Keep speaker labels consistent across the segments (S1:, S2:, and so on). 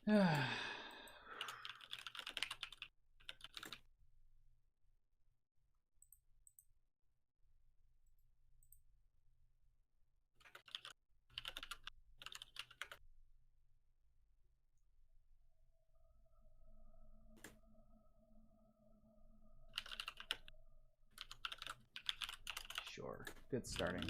S1: Sure, good starting.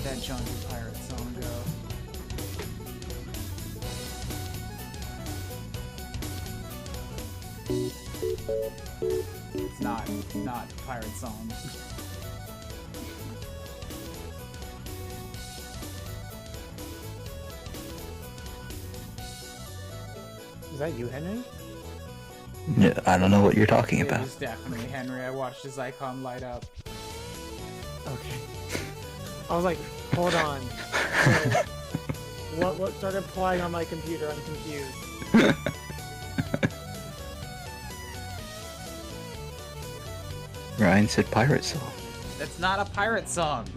S1: That jungle pirate song go? It's not pirate song.
S2: Is that you, Henry?
S3: Yeah, I don't know what you're talking about.
S1: It was definitely Henry. I watched his icon light up.
S2: Okay. I was like, hold on. What started playing on my computer? I'm confused.
S3: Ryan said pirate song.
S1: That's not a pirate song.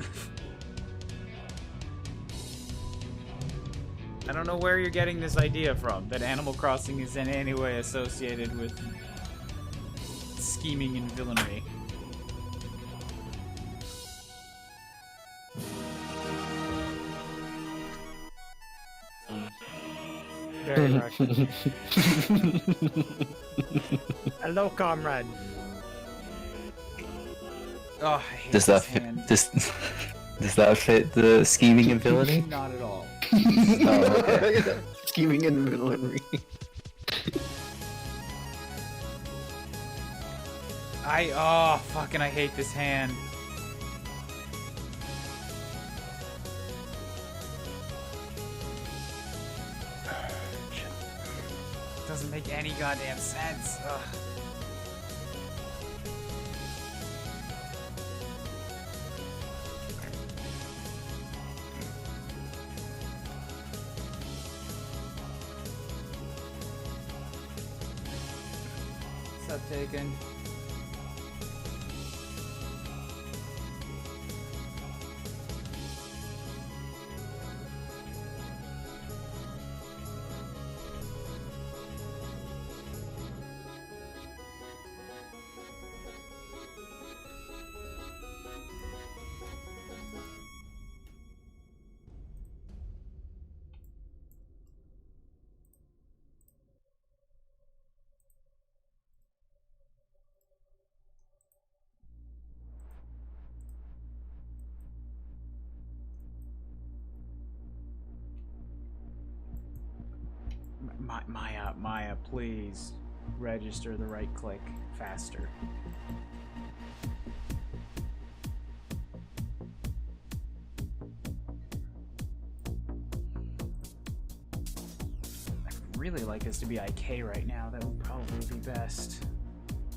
S1: I don't know where you're getting this idea from, that Animal Crossing is in any way associated with scheming and villainy.
S2: Very much. Hello, comrade.
S1: Oh, I hate
S3: Does
S1: this
S3: that
S1: hand.
S3: does that fit the scheming and villainy?
S1: Not at all.
S3: Oh, okay. Scheming and villainy.
S1: Fucking I hate this hand. Doesn't make any goddamn sense. Ugh. What's up, Taken? Maya, please register the right click faster. I'd really like this to be IK right now. That would probably be best,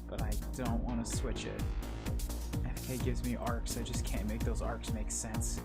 S1: but I don't want to switch it. FK gives me arcs. I just can't make those arcs make sense.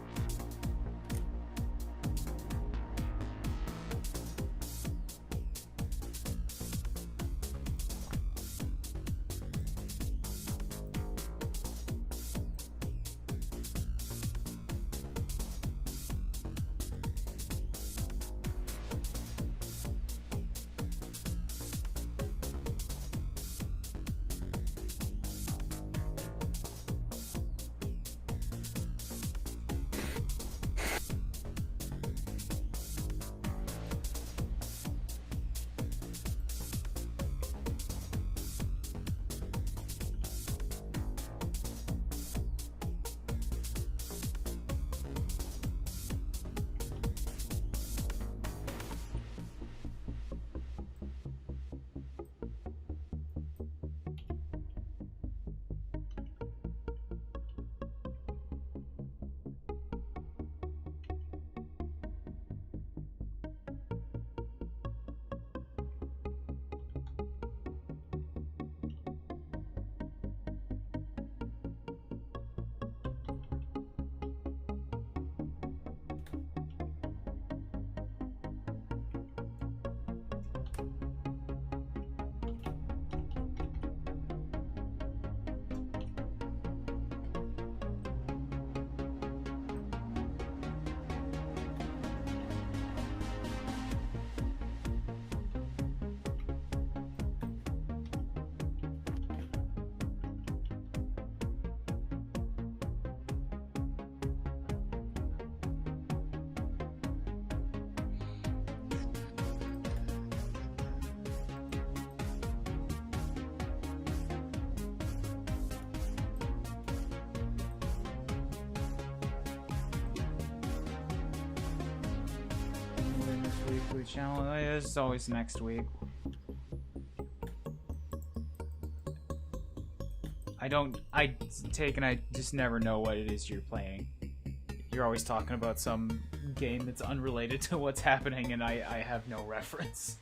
S1: channel. It's always next week. I just never know what it is you're playing. You're always talking about some game that's unrelated to what's happening, and I have no reference.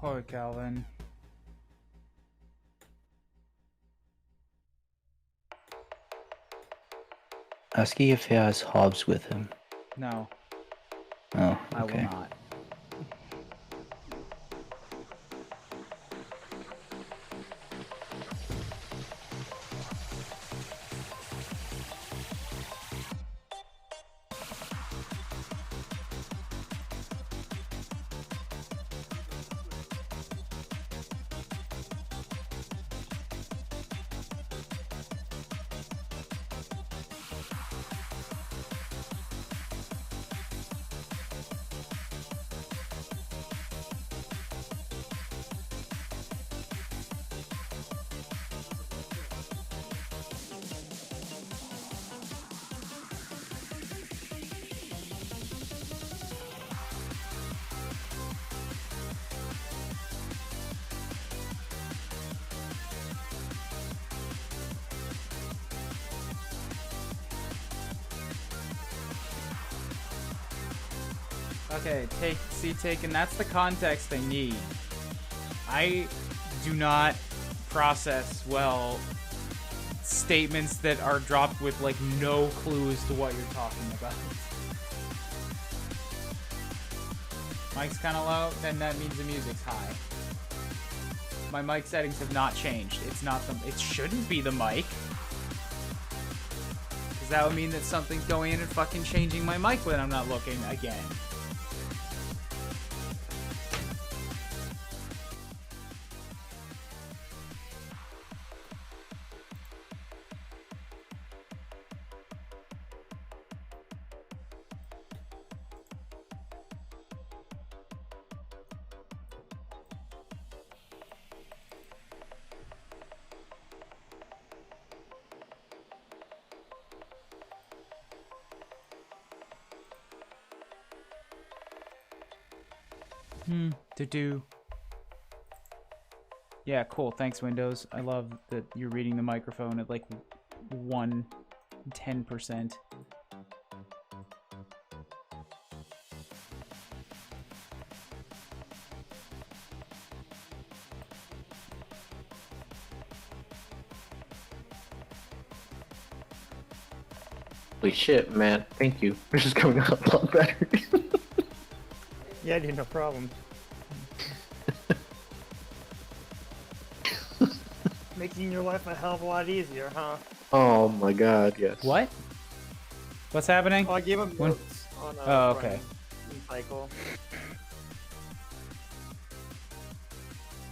S1: Holy Calvin.
S3: Ask if he has Hobbs with him.
S1: No,
S3: Oh,
S1: I will
S3: okay.
S1: not. Okay, taken. That's the context I need. I do not process well statements that are dropped with like no clue as to what you're talking about. Mic's kind of low, then that means the music's high. My mic settings have not changed. It's not the. It shouldn't be the mic. Because that would mean that something's going in and fucking changing my mic when I'm not looking again. To do. Yeah, cool. Thanks, Windows. I love that you're reading the microphone at like 1/10%.
S3: Holy shit, Matt. Thank you. This is coming out a lot better.
S2: Yeah, dude, no problem. Making your life a hell of a lot easier, huh?
S3: Oh my god, yes.
S1: What? What's happening?
S2: Oh, I gave him
S1: When-
S2: notes on
S1: Oh, okay.
S2: running cycle.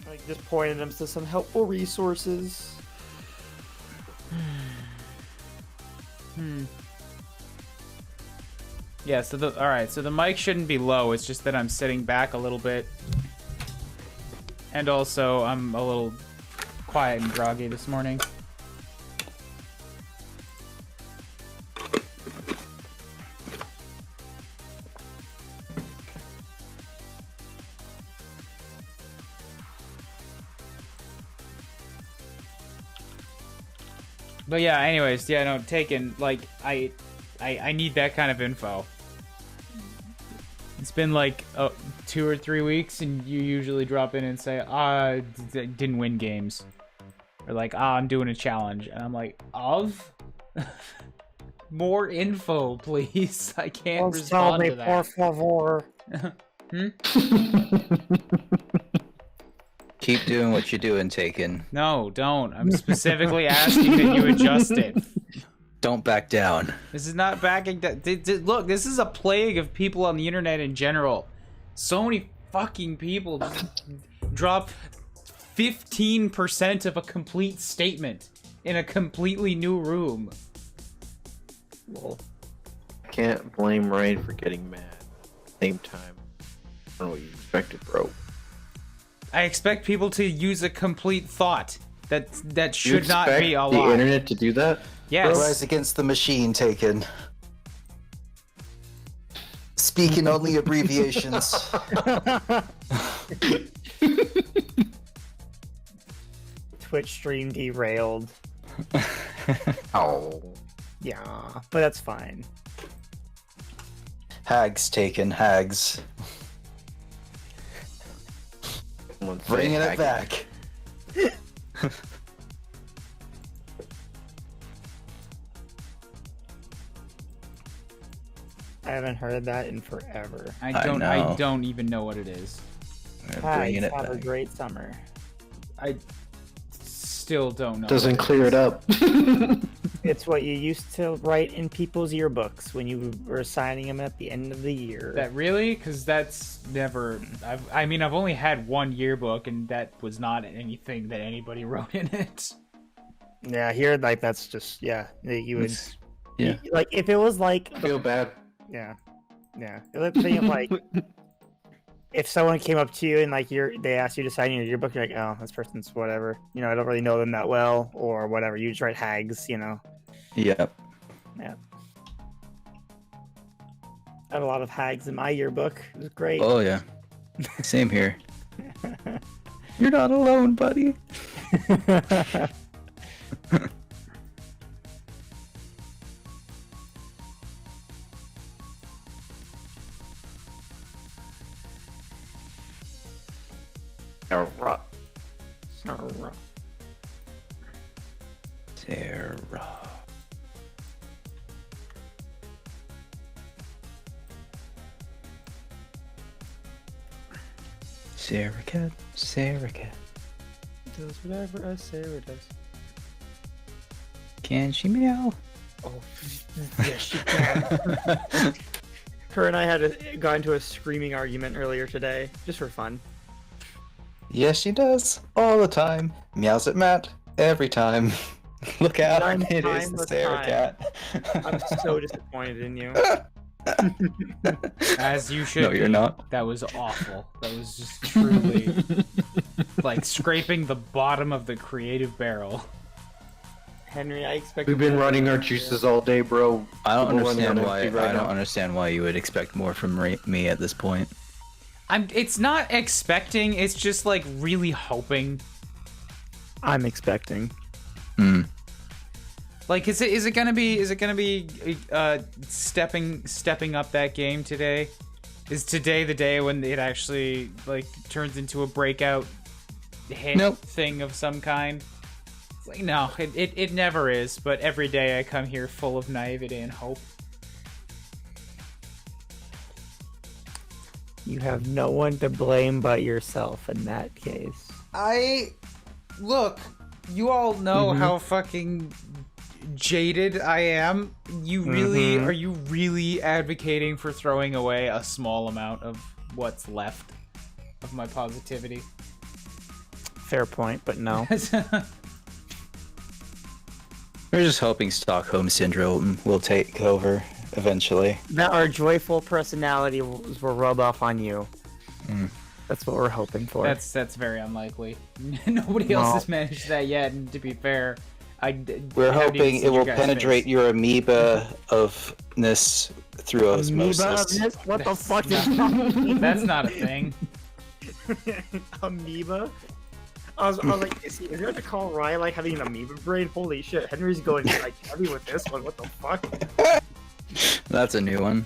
S2: Like just pointed them to some helpful resources.
S1: Yeah, so the mic shouldn't be low, it's just that I'm sitting back a little bit. And also, I'm a little quiet and groggy this morning. But yeah, anyways, yeah, no, taken, like, I need that kind of info. It's been like 2 or 3 weeks, and you usually drop in and say, didn't win games. Or like, I'm doing a challenge. And I'm like, of? More info, please. I can't respond to that.
S2: Por favor.
S4: Keep doing what you're doing, Taken.
S1: No, don't. I'm specifically asking that you adjust it.
S4: Don't back down.
S1: This is not backing down. Look, this is a plague of people on the internet in general. So many fucking people just drop 15% of a complete statement in a completely new room.
S3: Well, I can't blame Rain for getting mad. At the same time, I don't know what you expected, bro.
S1: I expect people to use a complete thought. That
S3: You
S1: should not
S3: expect
S1: be a
S3: the
S1: lie.
S3: internet to do that?
S1: Yes.
S4: Rise against the machine, Taken. Speaking only abbreviations.
S2: Twitch stream derailed.
S4: Oh.
S2: Yeah, but that's fine.
S4: Hags, Taken. Hags.
S3: Someone say
S4: Bringing it
S3: hack
S4: back.
S2: I haven't heard that in forever.
S1: I
S4: I know.
S1: don't even know what it is.
S4: Bringing it
S2: Have a
S4: back.
S2: great summer.
S1: I still don't know.
S3: Doesn't
S1: what
S3: clear
S1: is.
S3: it up.
S2: It's what you used to write in people's yearbooks when you were signing them at the end of the year.
S1: That really? Because that's never. I've only had one yearbook, and that was not anything that anybody wrote in it.
S2: Yeah, here, like, that's just, yeah, you would,
S4: It's- yeah.
S2: like, if it was like,
S3: I feel bad.
S2: yeah, let's say, like, if someone came up to you and, like, they asked you to sign your yearbook, you're like, oh, this person's whatever, you know, I don't really know them that well, or whatever, you just write hags, you know.
S4: Yep.
S2: I have a lot of hags in my yearbook. It was great.
S4: Oh, yeah. Same here. You're not alone, buddy.
S3: Alright.
S4: Sarah. Sarah cat. Sarah cat.
S2: Does whatever I say it does.
S4: Can she meow?
S2: Oh, yes, she can. Her and I got into a screaming argument earlier today, just for fun.
S4: Yes, she does. All the time. Meows at Matt. Every time. Look out.
S2: Nine
S4: It is
S2: times
S4: the
S2: a
S4: Sarah
S2: time.
S4: cat.
S2: I'm so disappointed in you.
S1: As you should.
S4: No, you're
S1: be.
S4: not.
S1: That was awful. That was just truly like scraping the bottom of the creative barrel.
S2: Henry, I expect
S3: We've been running our juices all day, bro.
S4: I don't
S3: People running
S4: understand
S3: on
S4: why.
S3: empty right
S4: I don't
S3: now.
S4: understand why you would expect more from me at this point.
S1: It's not expecting, it's just like really hoping.
S2: I'm expecting.
S4: Hmm.
S1: Like, is it gonna be stepping up that game today? Is today the day when it actually like turns into a breakout hit
S4: Nope.
S1: thing of some kind? It's like, no, it never is. But every day I come here full of naivety and hope.
S2: You have no one to blame but yourself in that case.
S1: Look, you all know
S2: Mhm.
S1: how fucking jaded I am. Are you really advocating for throwing away a small amount of what's left of my positivity?
S2: Fair point, but no.
S4: We're just hoping Stockholm Syndrome will take over eventually.
S2: That our joyful personality will rub off on you.
S4: Mm.
S2: That's what we're hoping for.
S1: That's very unlikely. Nobody else has managed that yet, and to be fair,
S4: We're
S1: haven't even
S4: hoping
S1: seen
S4: it will
S1: your guys'
S4: penetrate
S1: face.
S4: your amoeba ofness through osmosis.
S2: Amoeba? What the fuck is
S1: That's not a thing.
S2: Amoeba? I was like, is you have to call Ryan like having an amoeba brain? Holy shit, Henry's going like heavy with this one. What the fuck?
S4: That's a new one.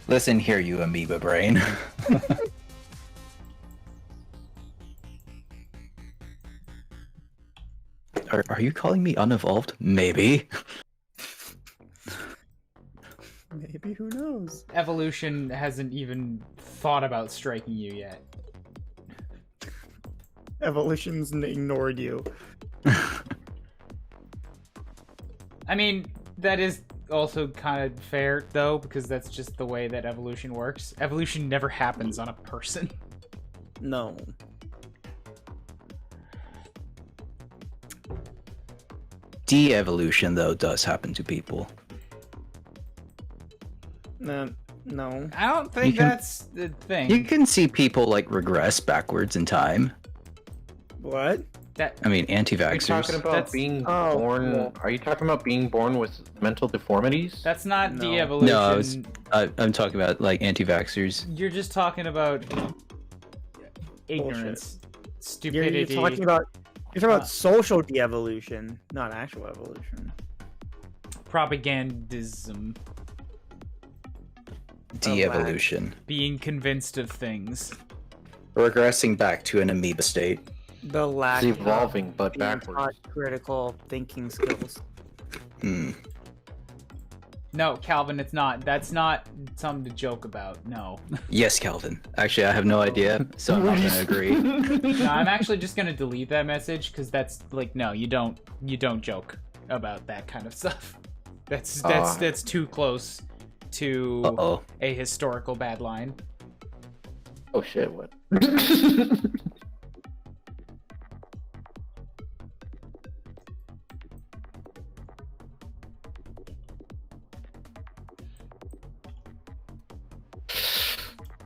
S4: Listen here, you amoeba brain. Are you calling me unevolved? Maybe.
S2: Maybe, who knows?
S1: Evolution hasn't even thought about striking you yet.
S2: Evolution's ignored you.
S1: I mean, that is also kind of fair, though, because that's just the way that evolution works. Evolution never happens on a person.
S2: No.
S4: De-evolution, though, does happen to people.
S2: No.
S1: I don't think
S4: You can-
S1: that's the thing.
S4: You can see people, like, regress backwards in time.
S2: What?
S1: That
S4: I mean,
S3: Are you
S4: anti-vaxxers.
S3: talking about
S1: That's-
S3: being
S2: Oh,
S3: born?
S2: yeah.
S3: Are you talking about being born with mental deformities?
S1: that's not
S2: No.
S1: de-evolution.
S4: No, I'm talking about, like, anti-vaxxers.
S1: You're just talking about ignorance,
S2: You're
S1: stupidity.
S2: talking about social de-evolution, not actual evolution.
S1: propagandism,
S4: De-evolution.
S1: being convinced of things.
S4: Regressing back to an amoeba state.
S2: The lack
S3: It's evolving, but
S2: being
S3: backwards.
S2: taught critical thinking skills.
S4: Hmm.
S1: No, Calvin, it's not. That's not something to joke about. No.
S4: Yes, Calvin. Actually, I have no idea, so I'm not gonna agree.
S1: No, I'm actually just gonna delete that message because that's like, no, you don't joke about that kind of stuff. That's too close to
S4: Uh-oh.
S1: a historical bad line.
S3: Oh shit! What?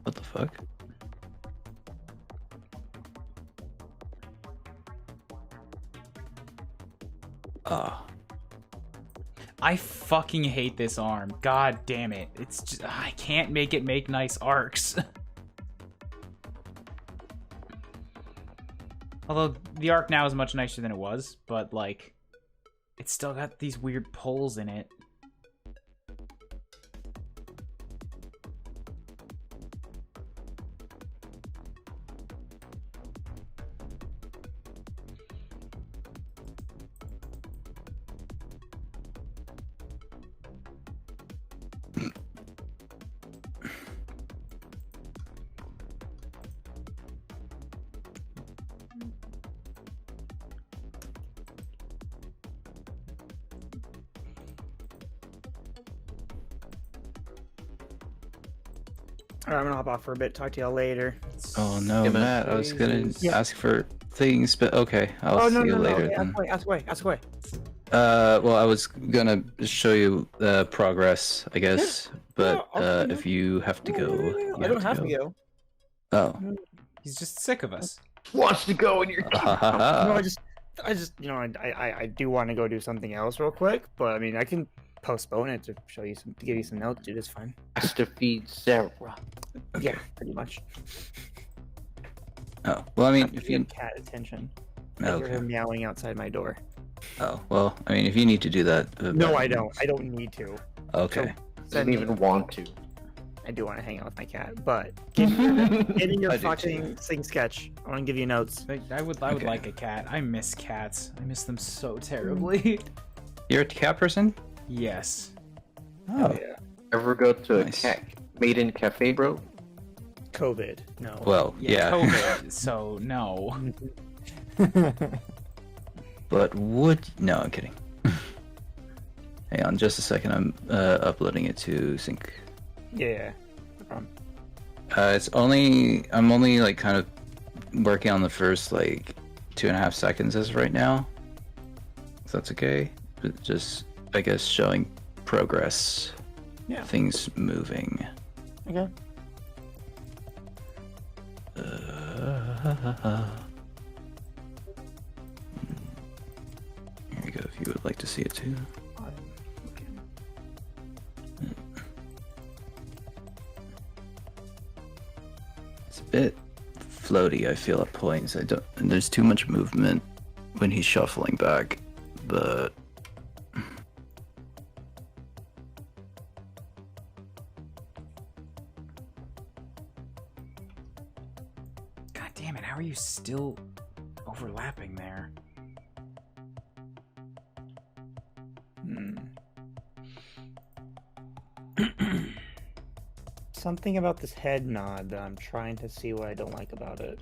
S4: What the fuck? Ah.
S1: I fucking hate this arm. God damn it. It's just, I can't make it make nice arcs. Although the arc now is much nicer than it was, but like, it's still got these weird pulls in it.
S2: Alright, I'm gonna hop off for a bit. Talk to y'all later.
S4: Oh no,
S3: Yeah, man.
S4: Matt. I was gonna
S2: Yeah.
S4: ask for things, but okay. I'll see you later then.
S2: Ask away.
S4: Well, I was gonna show you the progress, I guess, but
S2: Yeah, okay,
S4: if you have to go, you
S2: I don't have to go.
S4: Oh.
S1: He's just sick of us.
S3: Wants to go in your.
S2: No,
S4: Ah.
S2: I just, I do want to go do something else real quick, but I mean, I can postpone it to show you to give you some notes, dude. It's fine.
S3: Has to feed Sarah.
S2: Yeah, pretty much.
S4: Oh, well, I mean,
S2: Have to
S4: if you
S2: give cat attention. I hear
S4: Okay.
S2: her meowing outside my door.
S4: Oh, well, I mean, if you need to do that...
S2: No, I don't. I don't need to.
S4: Okay.
S3: Didn't even want to.
S2: I do want to hang out with my cat, but give me your
S4: I do
S2: fucking sing sketch. I want to give you notes.
S1: I would
S4: Okay.
S1: like a cat. I miss cats. I miss them so terribly.
S4: You're a cat person?
S1: Yes.
S4: Oh.
S2: Yeah.
S3: Ever go to
S4: Nice.
S3: a cat maiden cafe, bro?
S2: COVID. No.
S4: Well, yeah.
S1: COVID. So no.
S4: But would... No, I'm kidding. Hang on just a second. I'm uploading it to sync.
S2: Yeah. No problem.
S4: I'm only like kind of working on the first like 2.5 seconds as of right now. If that's okay. But just, I guess, showing progress.
S2: Yeah.
S4: Things moving.
S2: Okay.
S4: Here you go, if you would like to see it too.
S2: Okay.
S4: It's a bit floaty, I feel, at points. And there's too much movement when he's shuffling back, but...
S1: God damn it! How are you still overlapping there?
S2: Hmm. Something about this head nod that I'm trying to see what I don't like about it.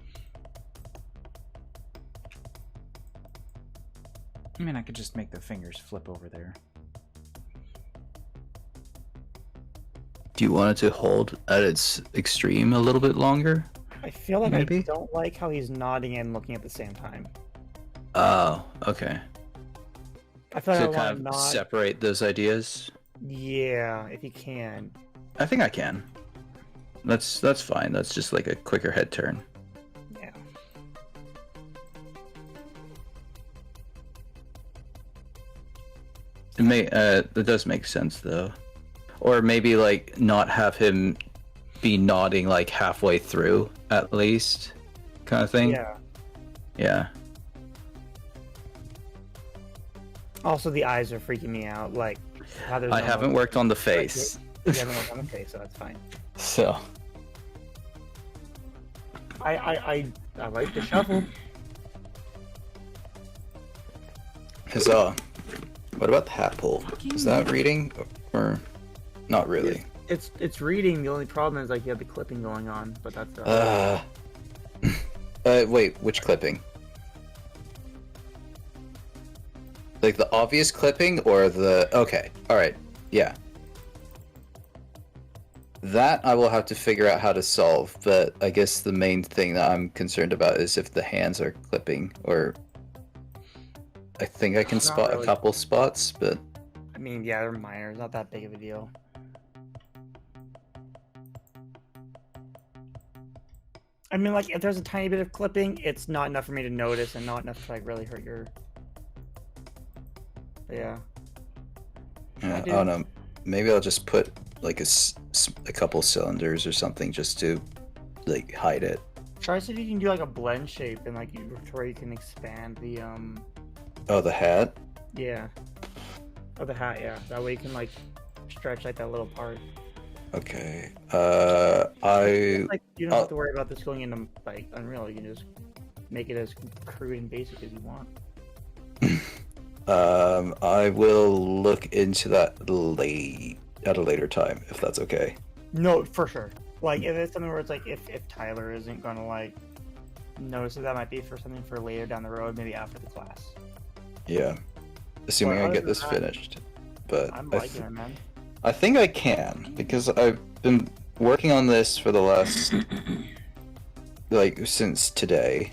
S1: I mean, I could just make the fingers flip over there.
S4: Do you want it to hold at its extreme a little bit longer?
S2: I feel like I
S4: Maybe?
S2: don't like how he's nodding and looking at the same time.
S4: Oh, okay.
S2: I feel like
S4: So
S2: I
S4: kind
S2: want
S4: of
S2: to nod.
S4: separate those ideas?
S2: Yeah, if you can.
S4: I think I can. That's fine. That's just like a quicker head turn.
S2: Yeah.
S4: It does make sense though. Or maybe like not have him be nodding like halfway through at least, kind of thing.
S2: Yeah.
S4: Yeah.
S2: Also, the eyes are freaking me out. Like, how there's
S4: I
S2: no-
S4: haven't worked on the face,
S2: You haven't worked on the face, so that's fine.
S4: so
S2: I like the shuffle.
S4: huzzah. What about the hat pull? Is that reading or not really?
S2: It's reading. The only problem is like you have the clipping going on, but that's
S4: Wait, which clipping? Like the obvious clipping or the... Okay, alright, yeah. That I will have to figure out how to solve, but I guess the main thing that I'm concerned about is if the hands are clipping, or... I think I can
S2: Not
S4: spot
S2: really.
S4: a couple spots, but...
S2: I mean, yeah, they're minor. It's not that big of a deal. I mean, like, if there's a tiny bit of clipping, it's not enough for me to notice and not enough to, like, really hurt your... But yeah.
S4: Yeah,
S2: do.
S4: I don't know. Maybe I'll just put like a couple cylinders or something just to like hide it.
S2: Try to see if you can do, like, a blend shape and, like, where you can expand the,
S4: Oh, the hat?
S2: Yeah. Oh, the hat, yeah. That way you can, like, stretch, like, that little part.
S4: Okay.
S2: Like, you don't have to worry about this going into, like, Unreal. You can just make it as crude and basic as you want.
S4: I will look into that at a later time, if that's okay.
S2: No, for sure. Like, if it's something where it's like, if Tyler isn't gonna, like, notice it, that might be for something for later down the road, maybe after the class.
S4: Yeah. Assuming
S2: Well,
S4: I
S2: other
S4: get
S2: than
S4: this
S2: that,
S4: finished. But
S2: I'm
S4: I,
S2: liking it, man.
S4: I think I can, because I've been working on this for the last, like, since today.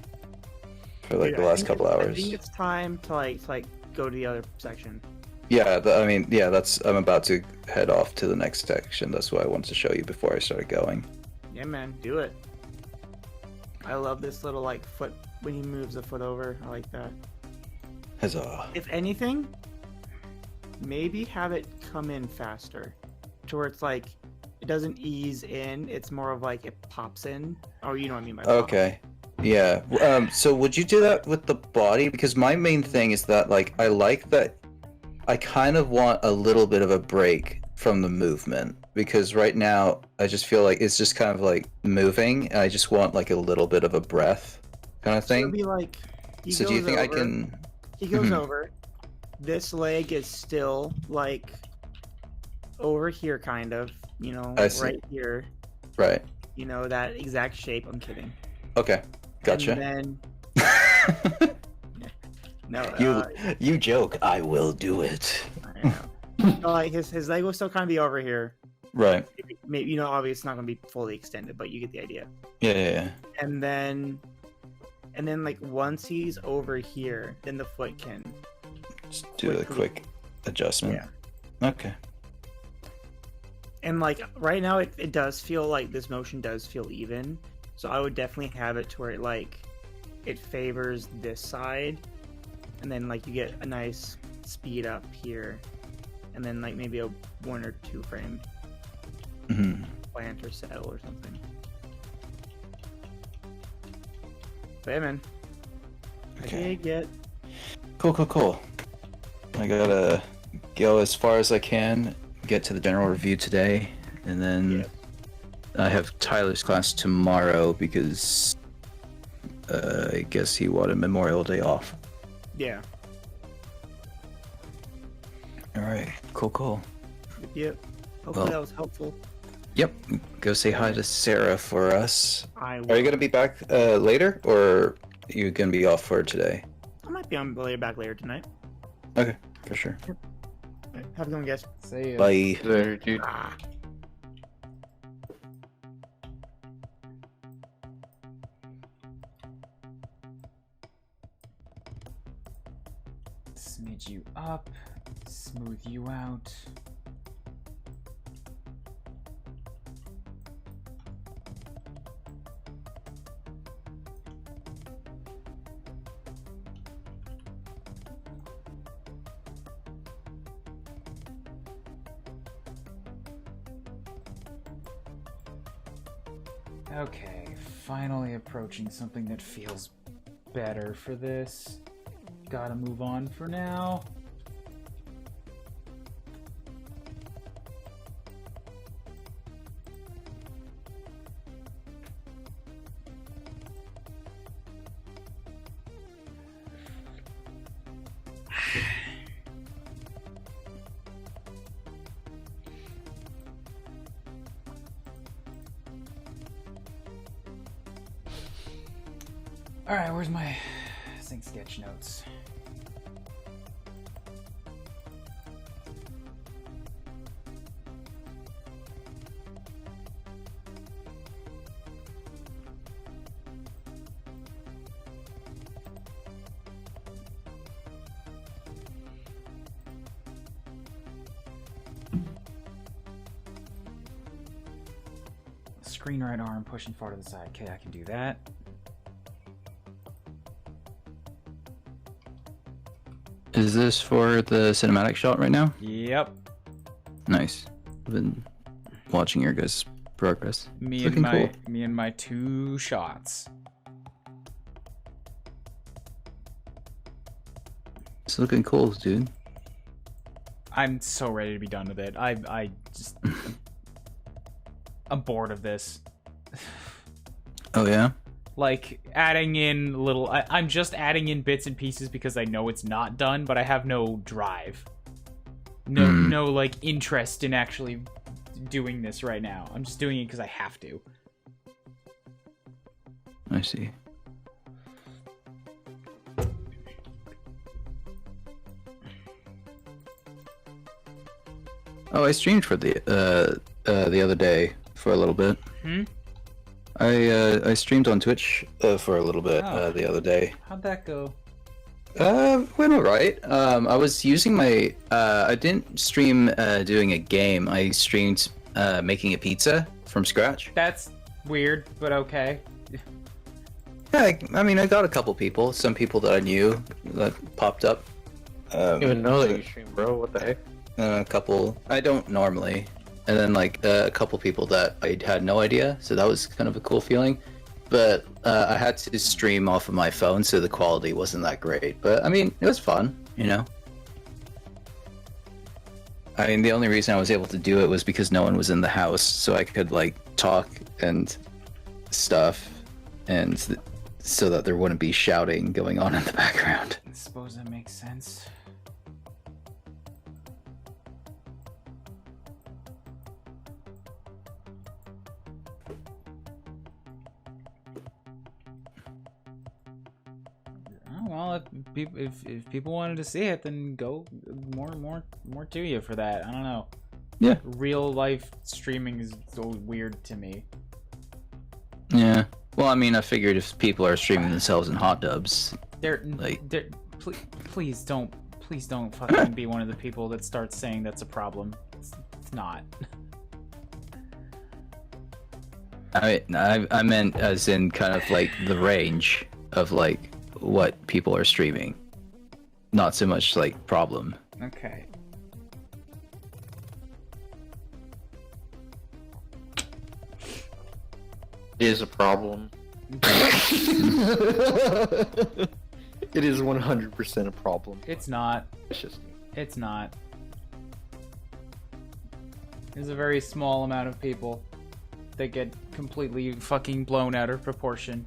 S4: For, like,
S2: Dude,
S4: the
S2: I
S4: last
S2: think
S4: couple
S2: I
S4: hours.
S2: think it's time to, like, go to the other section.
S4: Yeah, I mean, yeah, I'm about to head off to the next section. That's what I wanted to show you before I started going.
S2: Yeah, man, do it. I love this little, like, foot, when he moves the foot over. I like that.
S4: Huzzah.
S2: If anything, maybe have it come in faster. To where it's like, it doesn't ease in, it's more of like it pops in. Oh, you know what I mean by pop.
S4: Okay. Yeah. So would you do that with the body? Because my main thing is that like I like that I kind of want a little bit of a break from the movement because right now I just feel like it's just kind of like moving and I just want like a little bit of a breath kind of
S2: So it'll
S4: thing.
S2: be like
S4: So do you think I can
S2: He goes
S4: Mhm.
S2: over. This leg is still like over here, kind of. You know,
S4: I see.
S2: right here.
S4: Right.
S2: You know that exact shape. I'm kidding.
S4: Okay. Gotcha.
S2: And then no,
S4: you joke, I will do it.
S2: I know. No, like his leg will still kind of be over here.
S4: Right.
S2: Maybe obviously it's not going to be fully extended, but you get the idea.
S4: Yeah.
S2: And then like once he's over here, then the foot can
S4: Just do a quick adjustment.
S2: Yeah.
S4: Okay.
S2: And like right now, it does feel like this motion does feel even. So I would definitely have it to where it favors this side, and then like you get a nice speed up here, and then like maybe a 1 or 2 frame
S4: Mhm.
S2: plant or settle or something. But yeah, man.
S4: Okay.
S2: I get.
S4: Cool. I gotta go as far as I can, get to the general review today, and then
S2: Yeah.
S4: I have Tyler's class tomorrow because I guess he wanted Memorial Day off.
S2: Yeah.
S4: Alright, cool.
S2: Yep. Hopefully
S4: Well-
S2: that was helpful.
S4: Yep, go say hi to Sarah for us.
S2: I
S4: Are you gonna be back later, or are you gonna be off for today?
S2: might be on back later tonight.
S4: Okay, for sure.
S2: Right, have a good one, guys.
S1: See ya.
S4: Bye.
S3: There, dude.
S2: Ah.
S1: Smidge you up, smooth you out. Okay, finally approaching something that feels better for this. Gotta move on for now. Alright, where's my sync sketch notes? Screen right arm pushing far to the side. Okay, I can do that.
S4: Is this for the cinematic shot right now?
S1: Yep.
S4: Nice. I've been watching your guys' progress.
S1: Me
S4: It's
S1: and
S4: looking cool.
S1: me and my 2 shots.
S4: It's looking cool, dude.
S1: I'm so ready to be done with it. I just I'm bored of this.
S4: Oh yeah?
S1: Like adding in little I'm just adding in bits and pieces because I know it's not done, but I have no drive. No like interest in actually doing this right now. I'm just doing it because I have to.
S4: I see. Oh, I streamed for the other day for a little bit. I streamed on Twitch for a little bit
S1: Oh.
S4: the other day.
S1: How'd that go?
S4: Went alright. I was using my I didn't stream doing a game. I streamed making a pizza from scratch.
S1: That's weird, but okay.
S4: Yeah, I mean, I got a couple people, some people that I knew that popped up.
S3: I don't even know that you stream, bro. What the heck?
S4: A couple I don't normally, and then like a couple people that I had no idea. So that was kind of a cool feeling. but I had to stream off of my phone, so the quality wasn't that great. But I mean, it was fun, you know. I mean, the only reason I was able to do it was because no one was in the house, so I could like talk and stuff, and so that there wouldn't be shouting going on in the background.
S1: I suppose that makes sense. Oh, well, if people wanted to see it, then go more to you for that. I don't know.
S4: Yeah.
S1: Real life streaming is so weird to me.
S4: Yeah. Well, I mean, I figured if people are streaming themselves in hot tubs,
S1: Please don't fucking be one of the people that starts saying that's a problem. It's not.
S4: I meant as in kind of like the range of like what people are streaming, not so much like problem.
S1: Okay.
S3: It is a problem. It is 100% a problem.
S1: It's not.
S3: It's just
S1: It's not. There's a very small amount of people that get completely fucking blown out of proportion.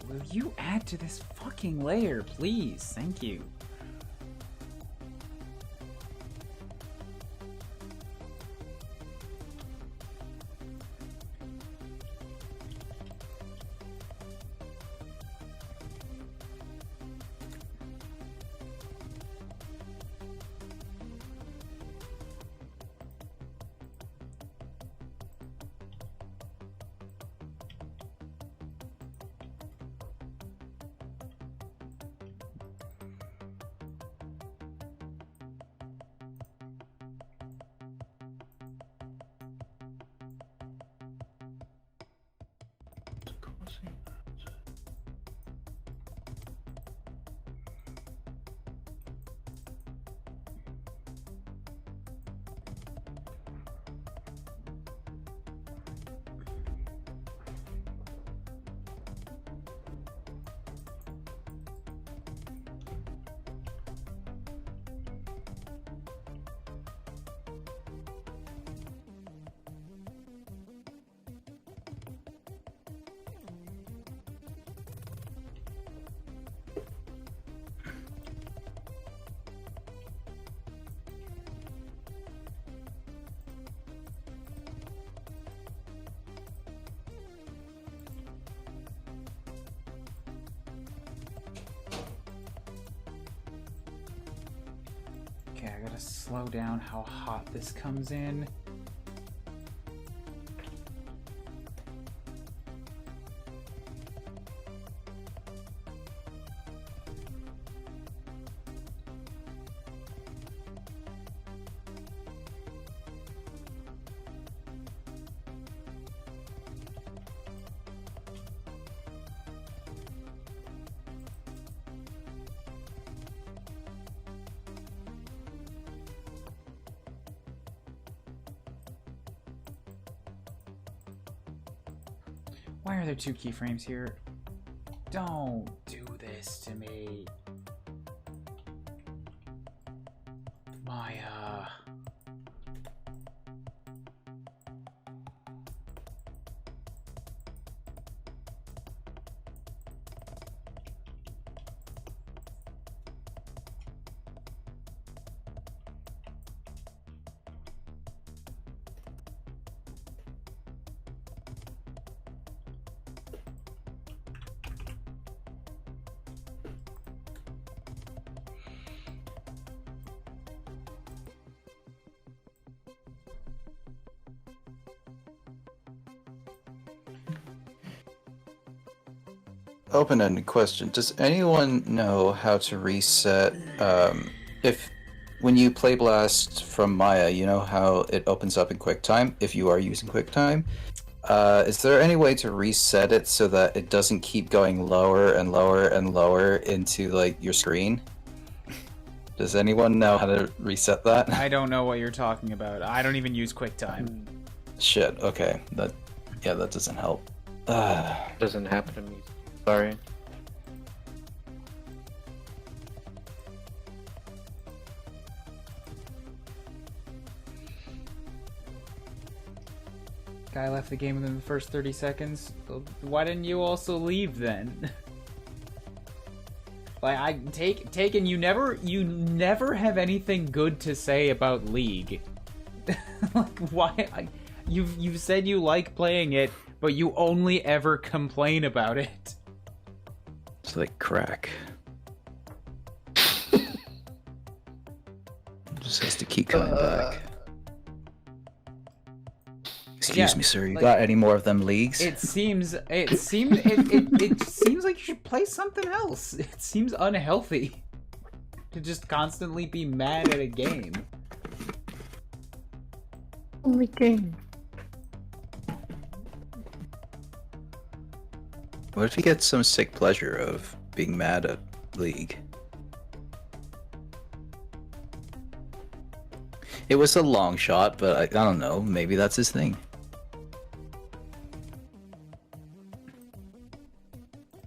S1: Will you add to this fucking layer, please? Thank you. gotta slow down how hot this comes in. Why are there 2 keyframes here? Don't do this to me. Maya.
S4: Open-ended question. Does anyone know how to reset if when you play Blast from Maya, you know how it opens up in QuickTime if you are using QuickTime? Is there any way to reset it so that it doesn't keep going lower and lower and lower into like your screen? Does anyone know how to reset that?
S1: I don't know what you're talking about. I don't even use QuickTime.
S4: Shit, okay. That doesn't help.
S3: Doesn't happen to me. Sorry.
S1: Guy left the game within the first 30 seconds. Why didn't you also leave then? Like Taken, you never have anything good to say about League. Like why? You've said you like playing it, but you only ever complain about it.
S4: It's like crack. Just has to keep coming back. Excuse me, sir. You got any more of them leagues?
S1: It seems like you should play something else. It seems unhealthy to just constantly be mad at a game.
S3: Only game.
S4: What if you get some sick pleasure of being mad at League? It was a long shot, but I don't know. Maybe that's his thing.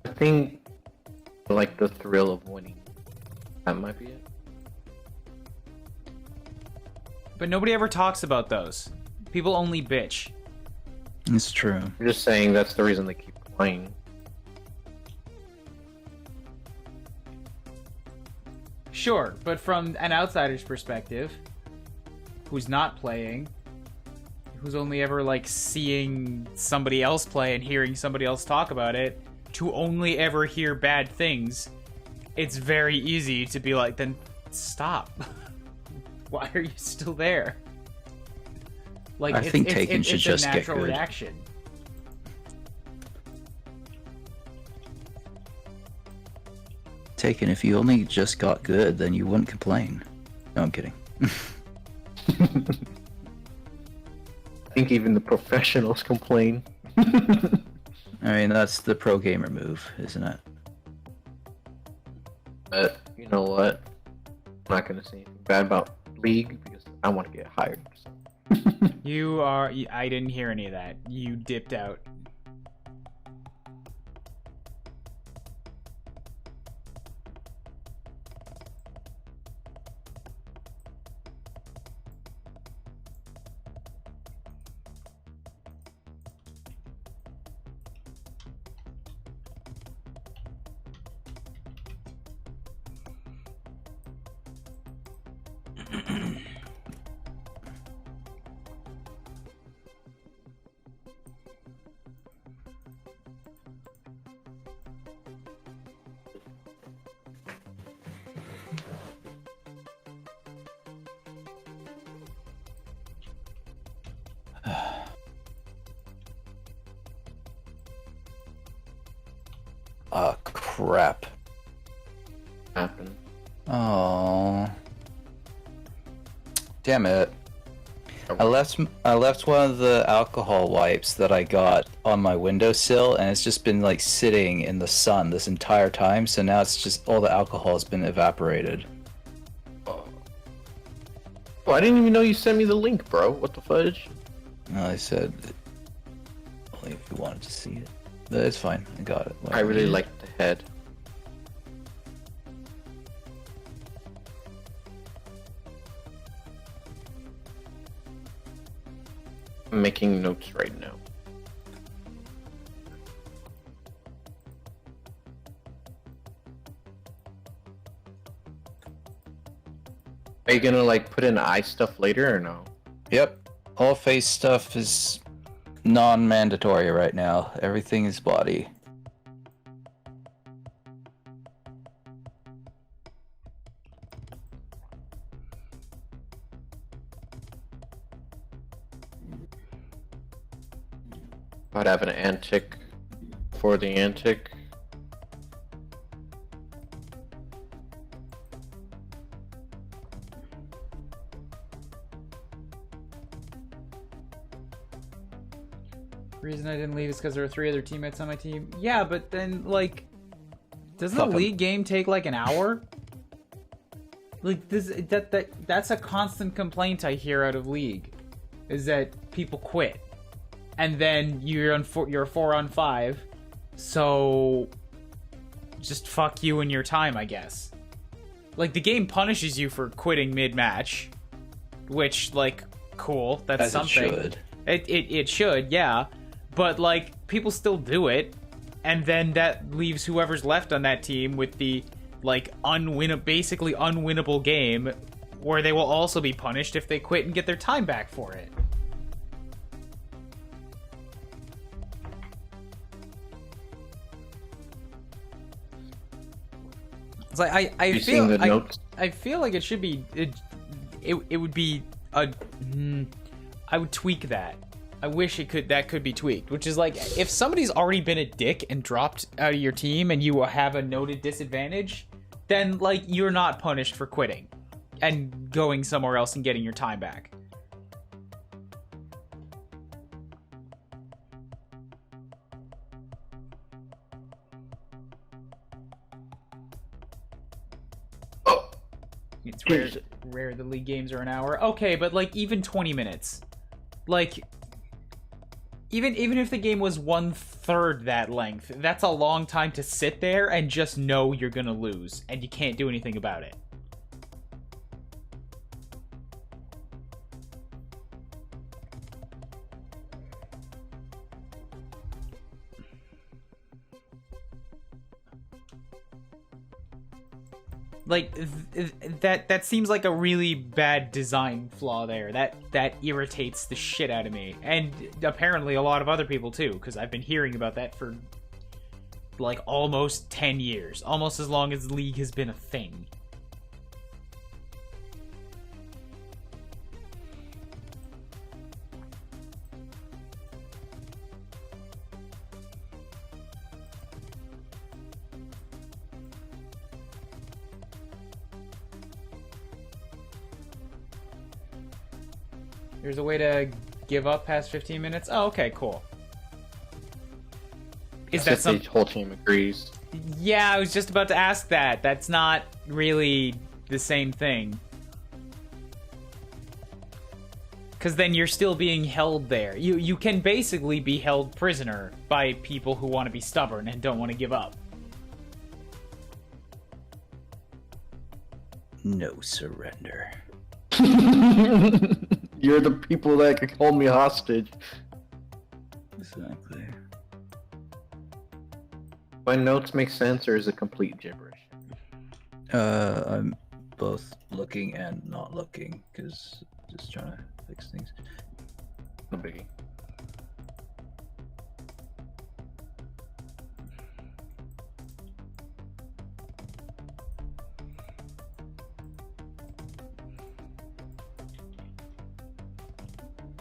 S3: I think, like, the thrill of winning. That might be it.
S1: But nobody ever talks about those. People only bitch.
S4: It's true.
S3: I'm just saying that's the reason they keep playing.
S1: Sure, but from an outsider's perspective, who's not playing, who's only ever like seeing somebody else play and hearing somebody else talk about it, to only ever hear bad things, it's very easy to be like, then stop. Why are you still there? Like,
S4: I think Taken should just get
S1: it's a natural
S4: good.
S1: reaction.
S4: Taken, if you only just got good, then you wouldn't complain. No, I'm kidding.
S3: I think even the professionals complain.
S4: I mean, that's the pro gamer move, isn't it?
S3: But you know what? I'm not gonna say anything bad about League because I want to get hired. So.
S1: I didn't hear any of that. You dipped out.
S4: crap.
S3: Happened.
S4: Oh. Damn it. I left one of the alcohol wipes that I got on my windowsill, and it's just been like sitting in the sun this entire time, so now it's just all the alcohol has been evaporated.
S3: Oh, I didn't even know you sent me the link, bro. What the fudge?
S4: I said only if you wanted to see it. But it's fine, I got it.
S3: I really liked the head. I'm making notes right now. Are you gonna like put in eye stuff later or no?
S4: Yep. All face stuff is non-mandatory right now. Everything is body.
S3: I'd have an antic for the antic.
S1: The reason I didn't leave is because there were 3 other teammates on my team. Yeah, but then, like, doesn't
S4: Fuck
S1: the
S4: 'em.
S1: league game take like an hour? Like, that's a constant complaint I hear out of League, is that people quit, and then you're a 4-on-5, so just fuck you and your time, I guess. Like, the game punishes you for quitting mid-match, which, like, cool, that's
S4: As
S1: something.
S4: it should.
S1: It should, yeah. But, like, people still do it, and then that leaves whoever's left on that team with the, like, basically unwinnable game, where they will also be punished if they quit and get their time back for it. It's like,
S3: You seen the notes?
S1: I feel like it should be, it would be a, I would tweak that. I wish that could be tweaked, which is like, if somebody's already been a dick and dropped out of your team and you have a noted disadvantage, then, like, you're not punished for quitting and going somewhere else and getting your time back.
S3: Oh,
S1: It's rare the league games are an hour. Okay, but, like, even 20 minutes. Like, even if the game was 1/3 that length, that's a long time to sit there and just know you're gonna lose, and you can't do anything about it. Like, that seems like a really bad design flaw there. That irritates the shit out of me. And apparently a lot of other people too, because I've been hearing about that for, like, almost 10 years. Almost as long as League has been a thing. There's a way to give up past 15 minutes? Oh, okay, cool. Is that
S3: the whole team agrees?
S1: Yeah, I was just about to ask that. That's not really the same thing. Because then you're still being held there. You can basically be held prisoner by people who want to be stubborn and don't want to give up.
S4: No surrender.
S3: You're the people that can hold me hostage.
S4: Exactly.
S3: My notes make sense, or is it complete gibberish?
S4: I'm both looking and not looking, because just trying to fix things.
S3: No biggie.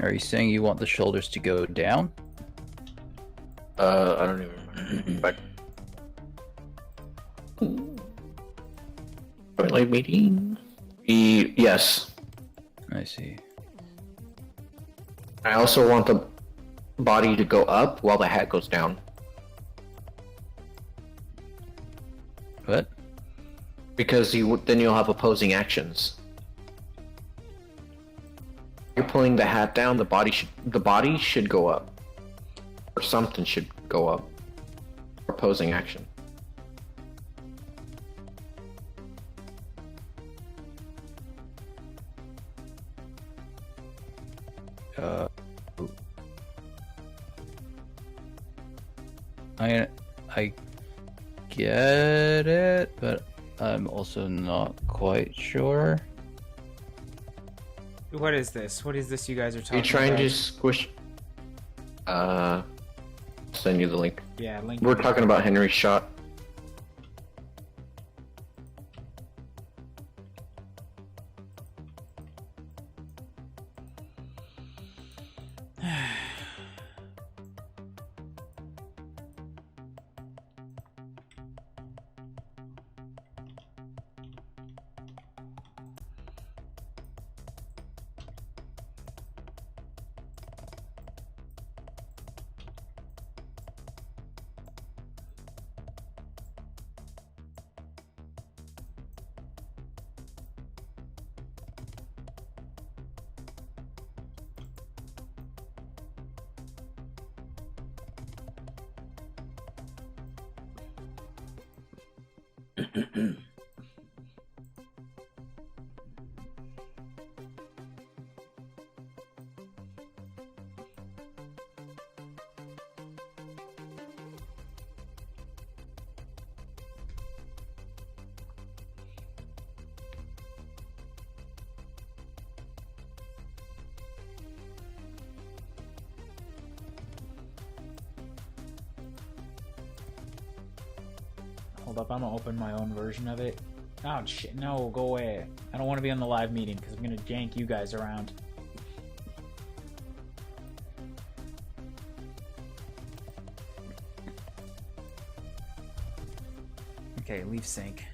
S4: Are you saying you want the shoulders to go down?
S3: I don't even remember. But Twilight meeting. Yes.
S4: I see.
S3: I also want the body to go up while the hat goes down.
S4: What?
S3: Because then you'll have opposing actions. You're pulling the hat down. The body should go up, or something should go up. Opposing action.
S4: I get it, but I'm also not quite sure.
S1: What is this? What is this you guys are talking
S3: Are you trying
S1: about?
S3: to squish? Send you the link.
S1: Yeah, link.
S3: We're talking about Henry's shot.
S1: Hold up, I'm gonna open my own version of it. Oh shit, no, go away. I don't want to be on the live meeting because I'm gonna jank you guys around. Okay, leave sync.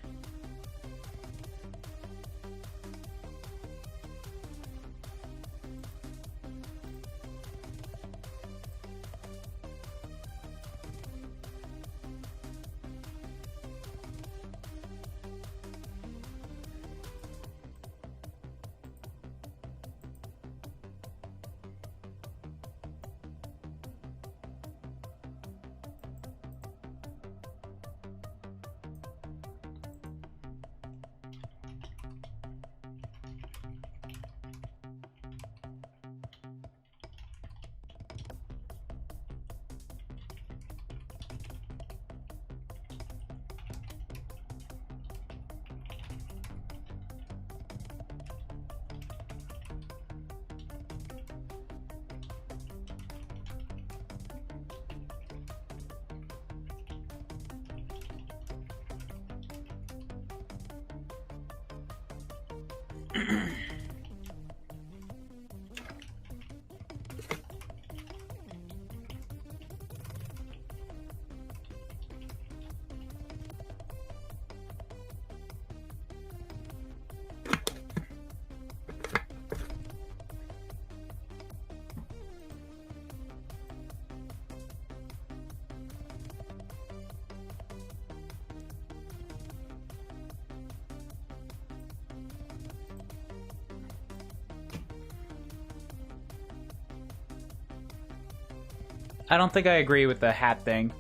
S1: I don't think I agree with the hat thing.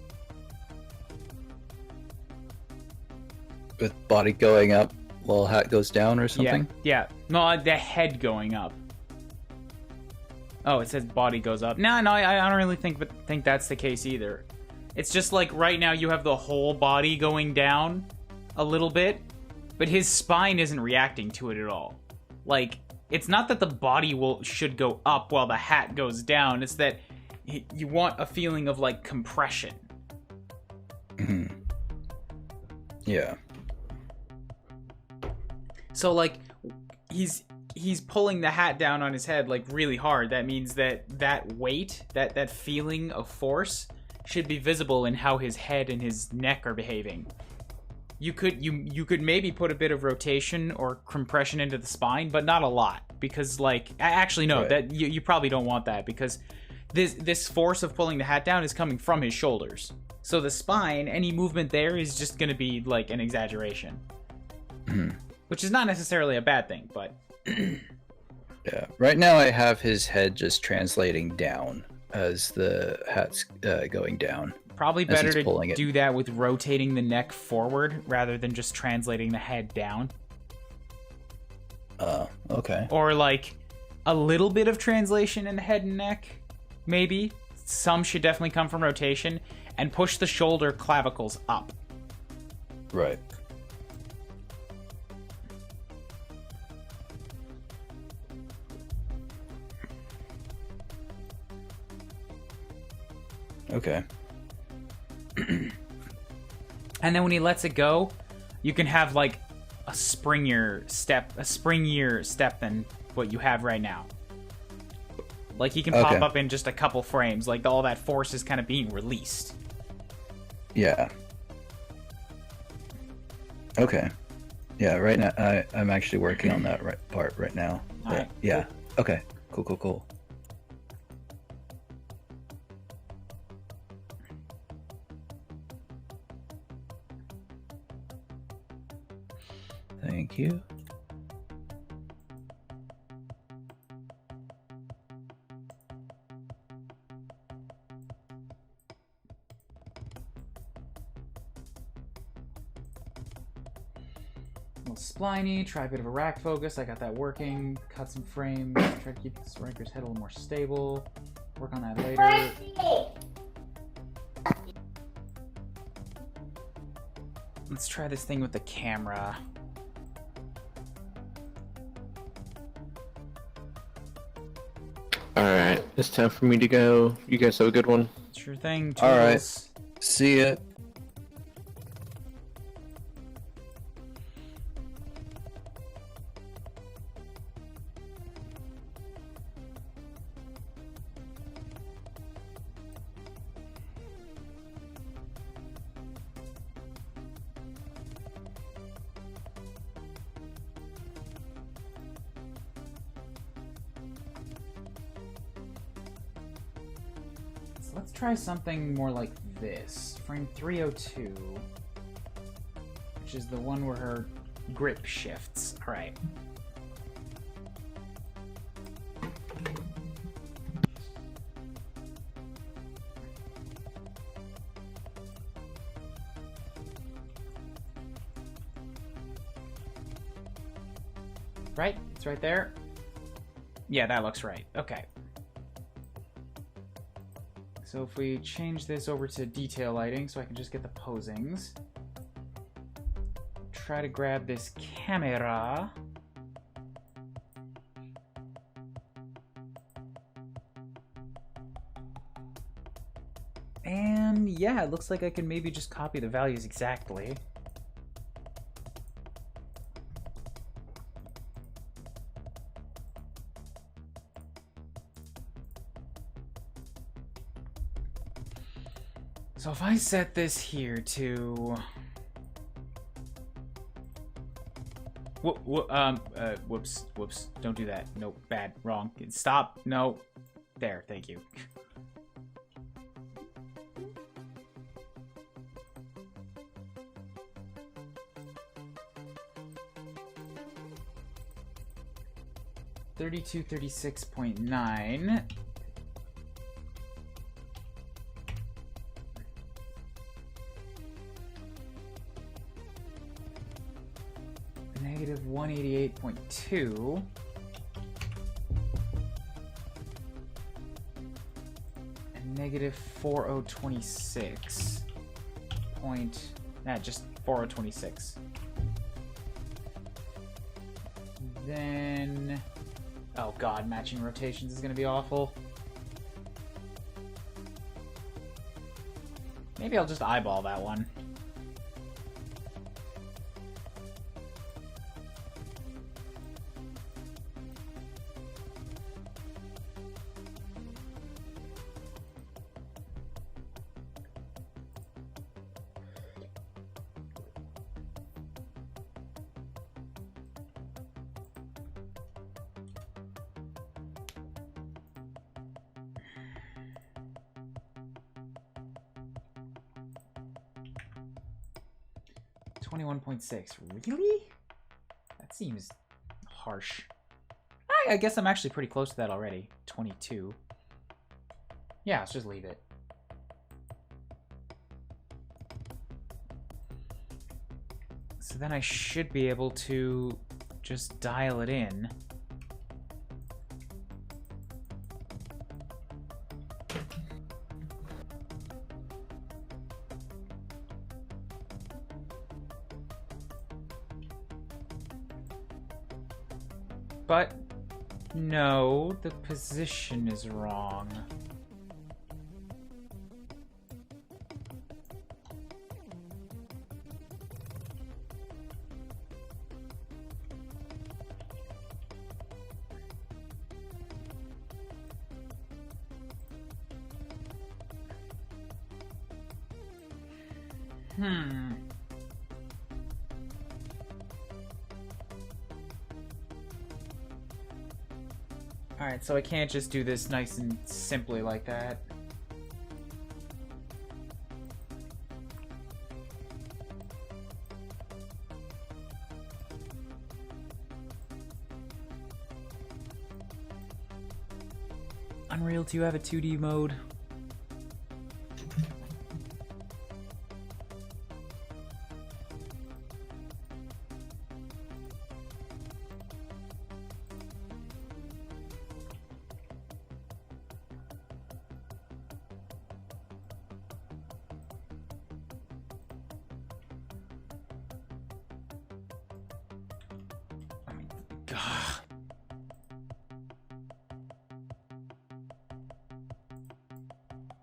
S4: With body going up while hat goes down or something?
S1: Yeah. No, the head going up. Oh, it says body goes up. No, I don't really think that's the case either. It's just like right now you have the whole body going down a little bit, but his spine isn't reacting to it at all. Like, it's not that the body should go up while the hat goes down. It's that you want a feeling of like compression.
S4: Mm-hmm. Yeah.
S1: So like he's pulling the hat down on his head like really hard. That means that weight, that feeling of force should be visible in how his head and his neck are behaving. you could maybe put a bit of rotation or compression into the spine, but not a lot, because like actually no,
S4: Right.
S1: that you probably don't want that, because this force of pulling the hat down is coming from his shoulders. So the spine, any movement there is just going to be like an exaggeration. Which is not necessarily a bad thing, but
S4: Yeah. Right now I have his head just translating down as the hat's going down.
S1: probably
S4: As
S1: better
S4: he's
S1: to
S4: pulling it.
S1: do that with rotating the neck forward rather than just translating the head down.
S4: Okay.
S1: Or like a little bit of translation in the head and neck, maybe. Some should definitely come from rotation, and push the shoulder clavicles up.
S4: Right. Okay.
S1: And then when he lets it go, you can have like a springier step than what you have right now. Like he can pop
S4: Okay.
S1: up in just a couple frames, like all that force is kind of being released.
S4: Yeah. Okay. Yeah, right now I'm actually working on that part right now. But,
S1: Alright,
S4: yeah. Okay. Cool. Thank you.
S1: A little spliny, try a bit of a rack focus. I got that working. Cut some frames. Try to keep the striker's head a little more stable. Work on that later. Let's try this thing with the camera.
S3: Alright, it's time for me to go. You guys have a good one.
S1: Sure thing.
S4: All right.
S1: Toodles.
S4: See ya.
S1: So let's try something more like this. Frame 302. Which is the one where her grip shifts. Alright. Right? It's right there. Yeah, that looks right. Okay. So if we change this over to detail lighting so I can just get the posings. Try to grab this camera. And yeah, it looks like I can maybe just copy the values exactly. So if I set this here to whoops, don't do that. Nope, bad, wrong. Stop, no. There, thank you. $3236.9. Negative 188.2. And negative 4026. Just 4026. Then, oh god, matching rotations is gonna be awful. Maybe I'll just eyeball that one. 21.6. Really? That seems harsh. I guess I'm actually pretty close to that already. 22. Yeah, let's just leave it. So then I should be able to just dial it in. But no, the position is wrong. Alright, so I can't just do this nice and simply like that. Unreal, do you have a 2D mode?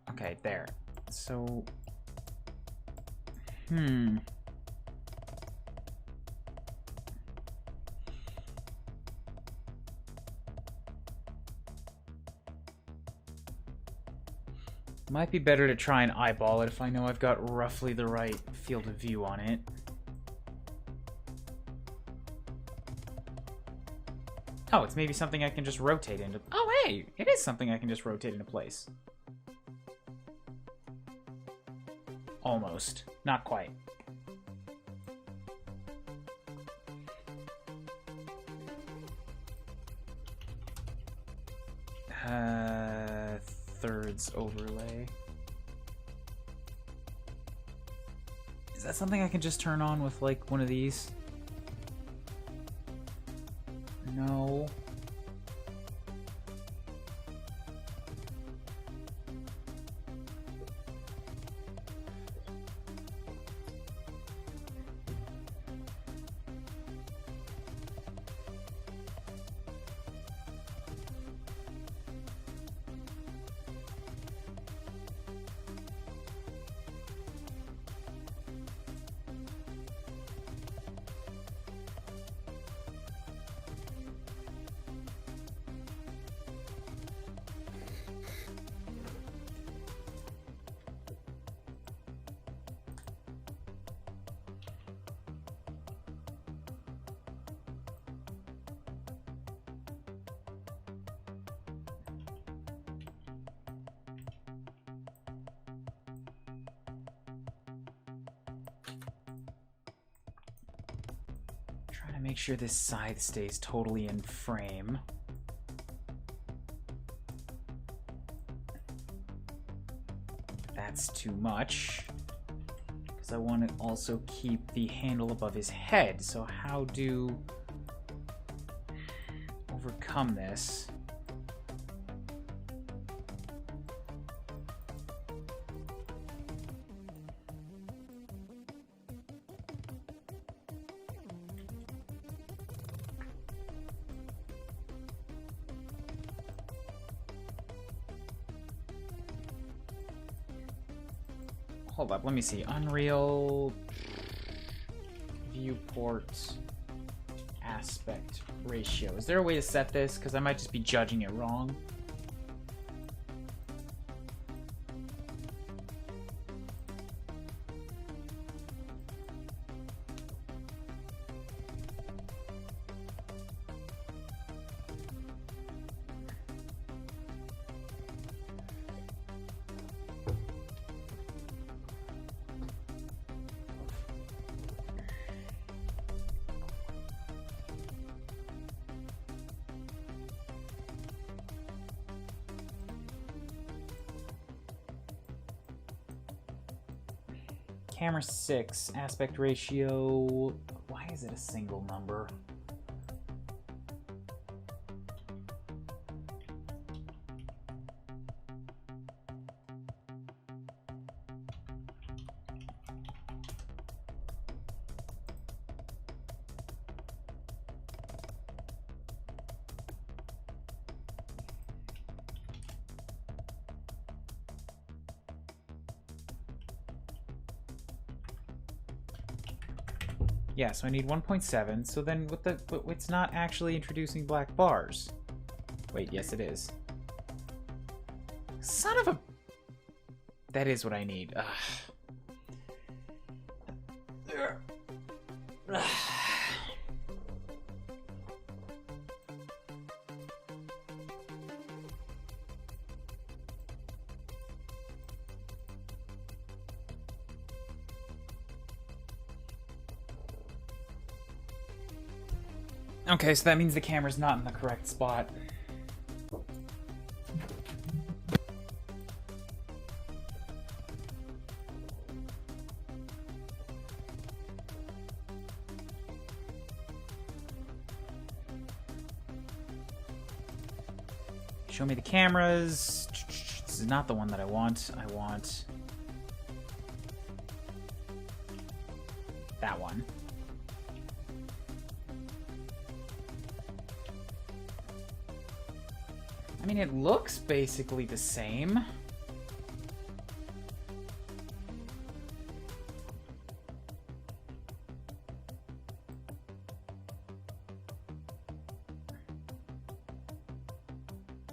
S1: Okay, there. So... Might be better to try and eyeball it if I know I've got roughly the right field of view on it. Oh, it's maybe something I can just rotate into... Oh, hey! It is something I can just rotate into place. Almost. Not quite. Thirds overlay. Is that something I can just turn on with, like, one of these? No. Make sure this scythe stays totally in frame. That's too much. Because I want to also keep the handle above his head. So how do overcome this? Hold up, let me see. Unreal viewport aspect ratio. Is there a way to set this? Because I might just be judging it wrong. camera 6, aspect ratio. Why is it a single number? Yeah, so I need 1.7. So then what the... But it's not actually introducing black bars. Wait, yes it is. Son of a... That is what I need. Ugh. Ugh. Okay, so that means the camera's not in the correct spot. Show me the cameras. This is not the one that I want. I want that one. I mean, it looks basically the same.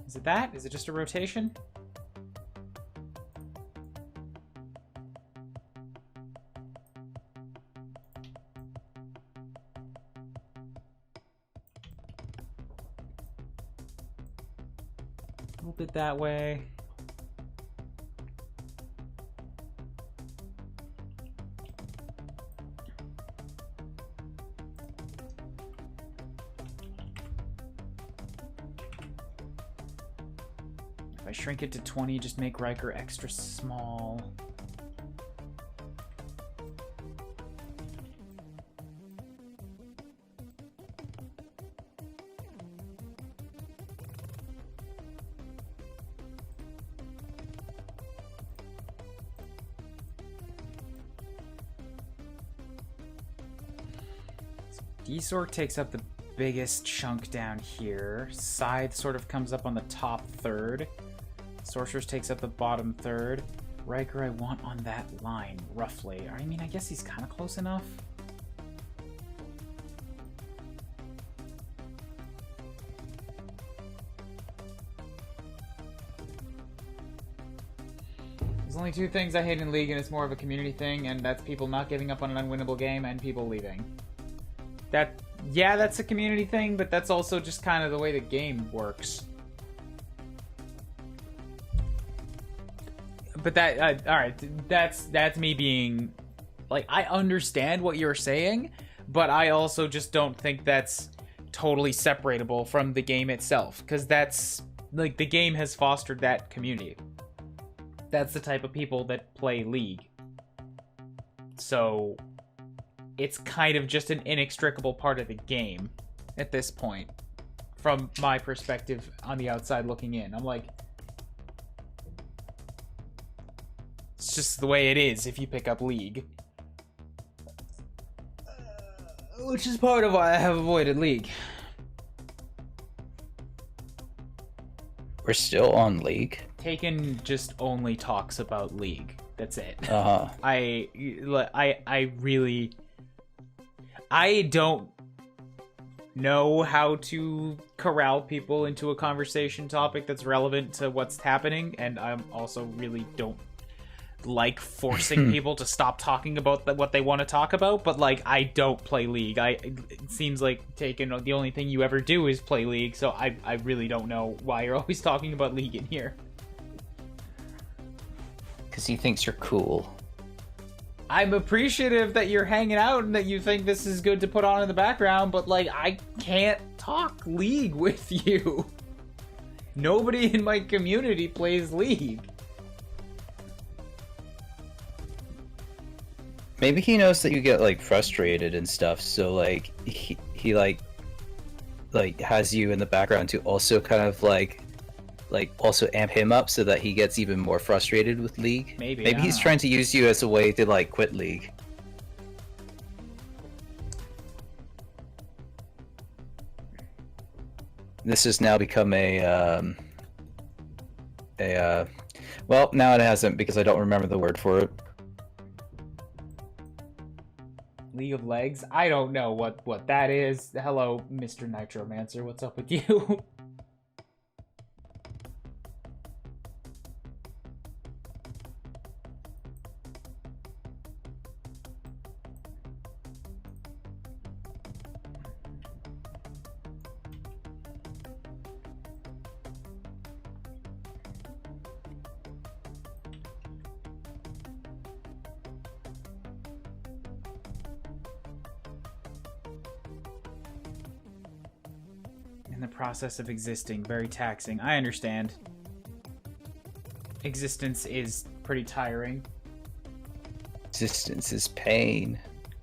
S1: Is it that? Is it just a rotation? A little bit that way. If I shrink it to 20, just make Riker extra small. Desork takes up the biggest chunk down here. Scythe sort of comes up on the top third. Sorceress takes up the bottom third. Riker I want on that line, roughly. I mean, I guess he's kind of close enough. There's only two things I hate in League, and it's more of a community thing, and that's people not giving up on an unwinnable game and people leaving. Yeah, that's a community thing, but that's also just kind of the way the game works. But that, alright, that's me being, like, I understand what you're saying, but I also just don't think that's totally separatable from the game itself, because that's, like, the game has fostered that community. That's the type of people that play League. So it's kind of just an inextricable part of the game at this point, from my perspective on the outside looking in. I'm like, it's just the way it is if you pick up League. Which is part of why I have avoided League.
S4: We're still on League.
S1: Taken just only talks about League. That's it.
S4: Uh-huh.
S1: I don't know how to corral people into a conversation topic that's relevant to what's happening, and I also really don't like forcing people to stop talking about what they want to talk about, but, like, I don't play League. It seems like, Taken, the only thing you ever do is play League, so I really don't know why you're always talking about League in here.
S4: Because he thinks you're cool.
S1: I'm appreciative that you're hanging out and that you think this is good to put on in the background, but, like, I can't talk League with you. Nobody in my community plays League.
S4: Maybe he knows that you get like frustrated and stuff, so like he like has you in the background to also kind of like also amp him up so that he gets even more frustrated with League.
S1: Maybe
S4: he's trying to use you as a way to like quit League. This has now become well, now it hasn't because I don't remember the word for it.
S1: League of Legs? I don't know what that is. Hello, Mr. Nitromancer. What's up with you? In the process of existing, very taxing. I understand. Existence is pretty tiring.
S4: Existence is pain.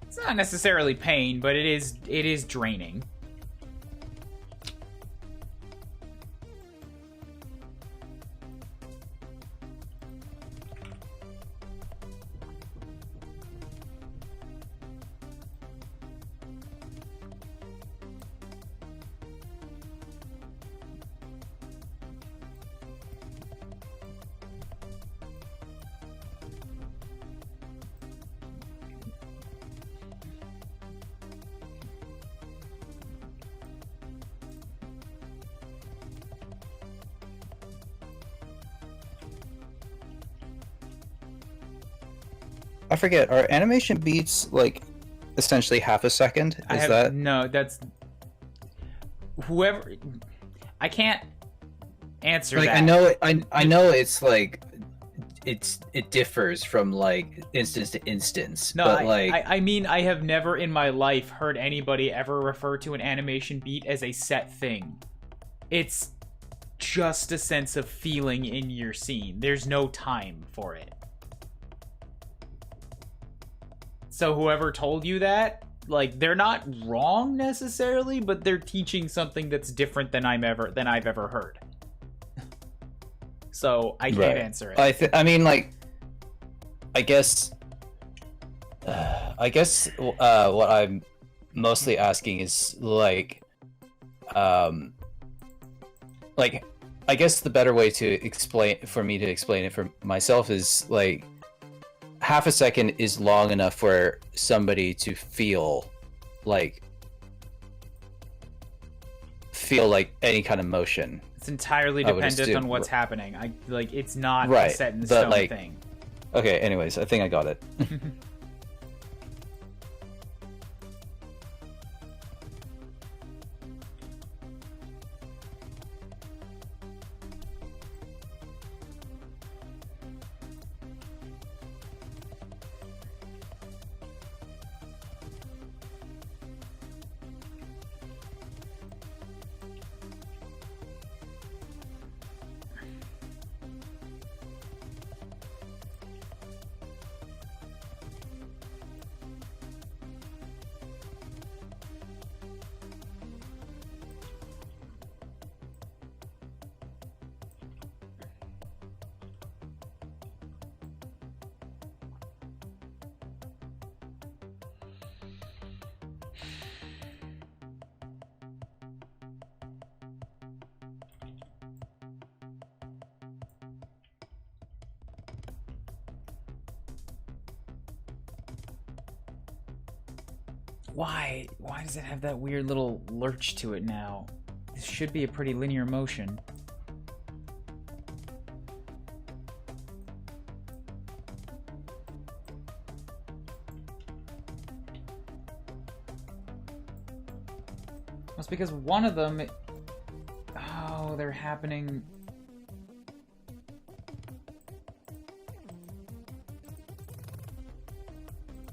S1: It's not necessarily pain, but it is draining.
S4: I forget, are animation beats like essentially half a second?
S1: No, that's whoever. I can't answer
S4: like
S1: that.
S4: I know it's like it differs from like instance to instance.
S1: No,
S4: but
S1: I mean I have never in my life heard anybody ever refer to an animation beat as a set thing. It's just a sense of feeling in your scene. There's no time for it. So whoever told you that, like, they're not wrong necessarily, but they're teaching something that's different than I've ever heard. So I can't answer it.
S4: I mean, like, I guess what I'm mostly asking is like I guess the better way to explain it for myself is like half a second is long enough for somebody to feel like any kind of motion.
S1: It's entirely dependent on what's happening. It's not a set in stone thing.
S4: Okay, anyways, I think I got it. Why does it have that weird little lurch to it now? This should be a pretty linear motion. It's because one of them... Oh, they're happening...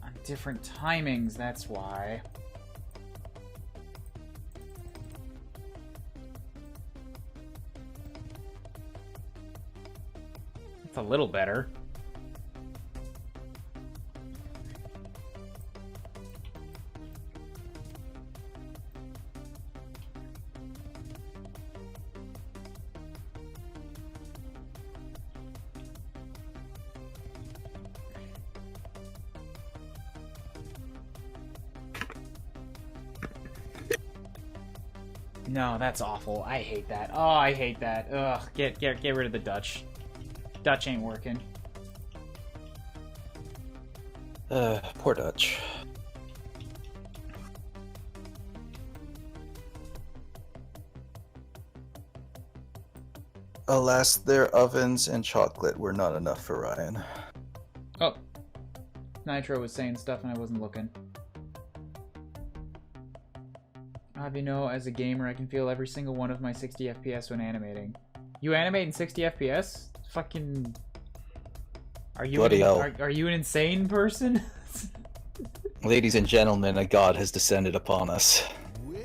S4: on different timings, that's why. It's a little better.
S1: No, that's awful. I hate that. Oh, I hate that. Ugh, get rid of the Dutch. Dutch ain't working.
S4: Poor Dutch. Alas, their ovens and chocolate were not enough for Ryan.
S1: Oh. Nitro was saying stuff and I wasn't looking. I'll have you know, as a gamer, I can feel every single one of my 60 FPS when animating. You animate in 60 FPS? Fucking... Are you
S4: Bloody hell.
S1: Are you an insane person?
S4: Ladies and gentlemen, a god has descended upon us.
S5: Well,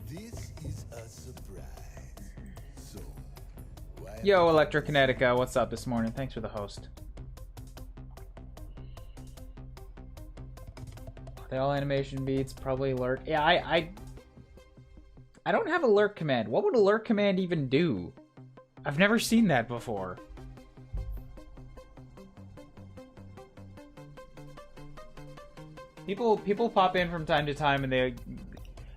S5: this is a surprise. So, why
S1: Yo, Electrokinetica, what's up this morning? Thanks for the host. They all animation beats, probably alert. Yeah, I don't have alert command. What would alert command even do? I've never seen that before. People pop in from time to time and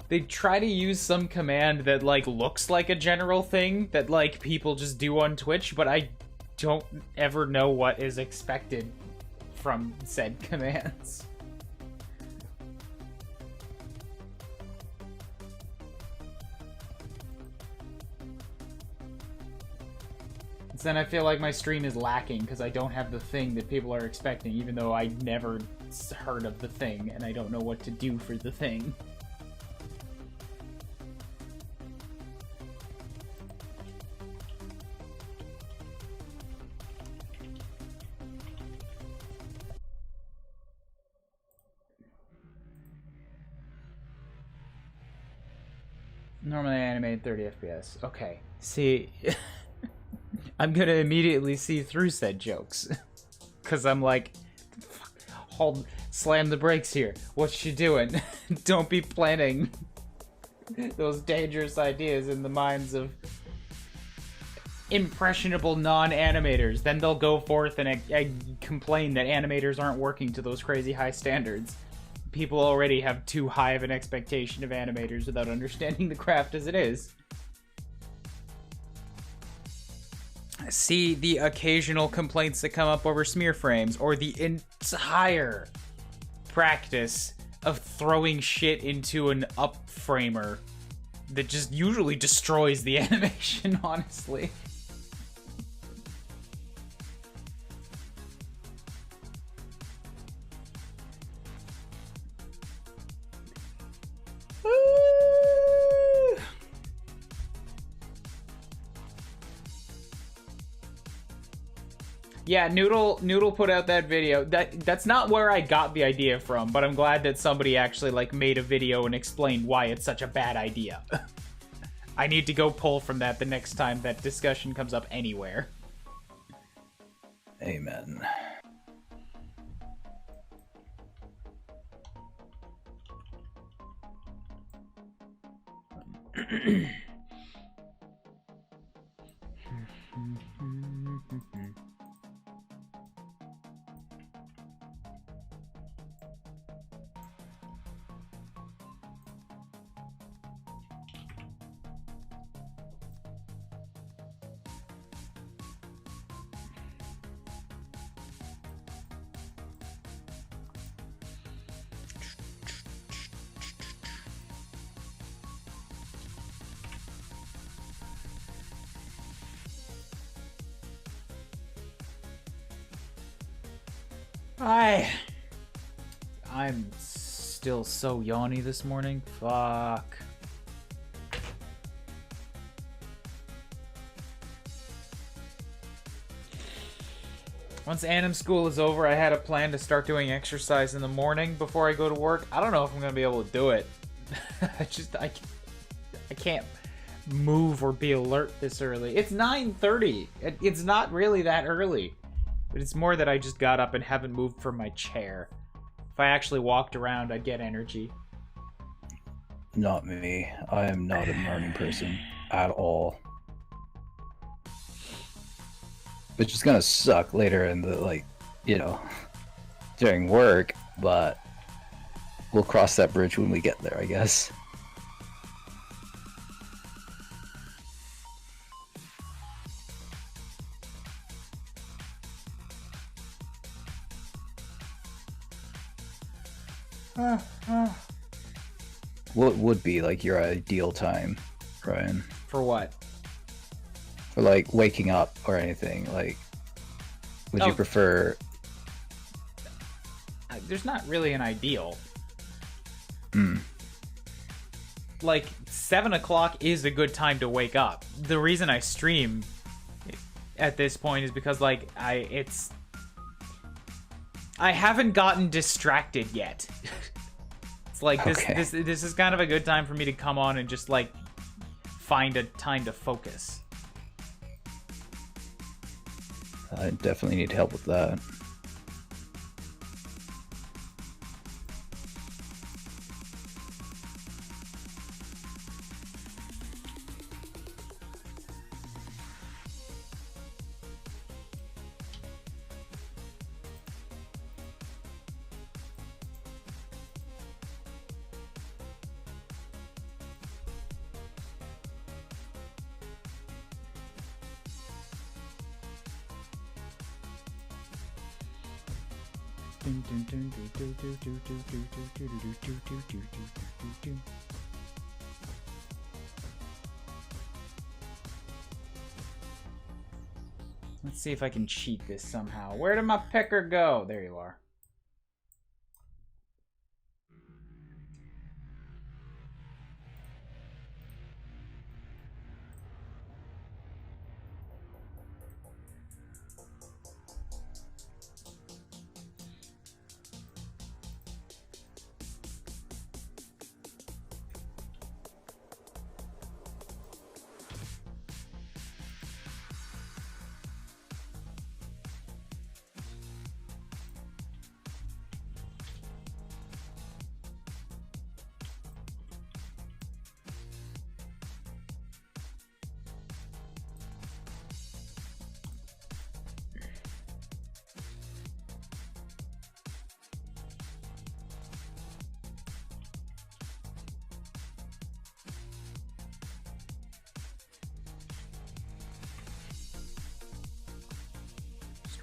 S1: they try to use some command that like looks like a general thing that like people just do on Twitch, but I don't ever know what is expected from said commands. Then I feel like my stream is lacking because I don't have the thing that people are expecting, even though I never heard of the thing and I don't know what to do for the thing. Normally I animate 30 FPS. Okay. See... I'm gonna immediately see through said jokes. Cause I'm like, slam the brakes here. What you doing? Don't be planting those dangerous ideas in the minds of impressionable non-animators. Then they'll go forth and complain that animators aren't working to those crazy high standards. People already have too high of an expectation of animators without understanding the craft as it is. See the occasional complaints that come up over smear frames, or the entire practice of throwing shit into an upframer that just usually destroys the animation, honestly. Yeah, Noodle put out that video. That's not where I got the idea from, but I'm glad that somebody actually like made a video and explained why it's such a bad idea. I need to go pull from that the next time that discussion comes up anywhere.
S4: Amen.
S1: I'm still so yawny this morning. Fuck. Once Animschool is over, I had a plan to start doing exercise in the morning before I go to work. I don't know if I'm gonna be able to do it. I can't move or be alert this early. It's 9:30. It's not really that early. But it's more that I just got up and haven't moved from my chair. If I actually walked around, I'd get energy.
S4: Not me. I am not a morning person at all. Which is gonna suck later in the, like, you know, during work, but we'll cross that bridge when we get there, I guess. What would be like your ideal time, Ryan,
S1: For what?
S4: for like waking up or anything? Like, would you
S1: Oh.
S4: prefer?
S1: There's not really an ideal.
S4: Hmm.
S1: Like 7 o'clock is a good time to wake up. The reason I stream at this point is because like I haven't gotten distracted yet. It's like
S4: Okay.
S1: this is kind of a good time for me to come on and just like find a time to focus.
S4: I definitely need help with that.
S1: Let's see if I can cheat this somehow. Where did my picker go? There you are.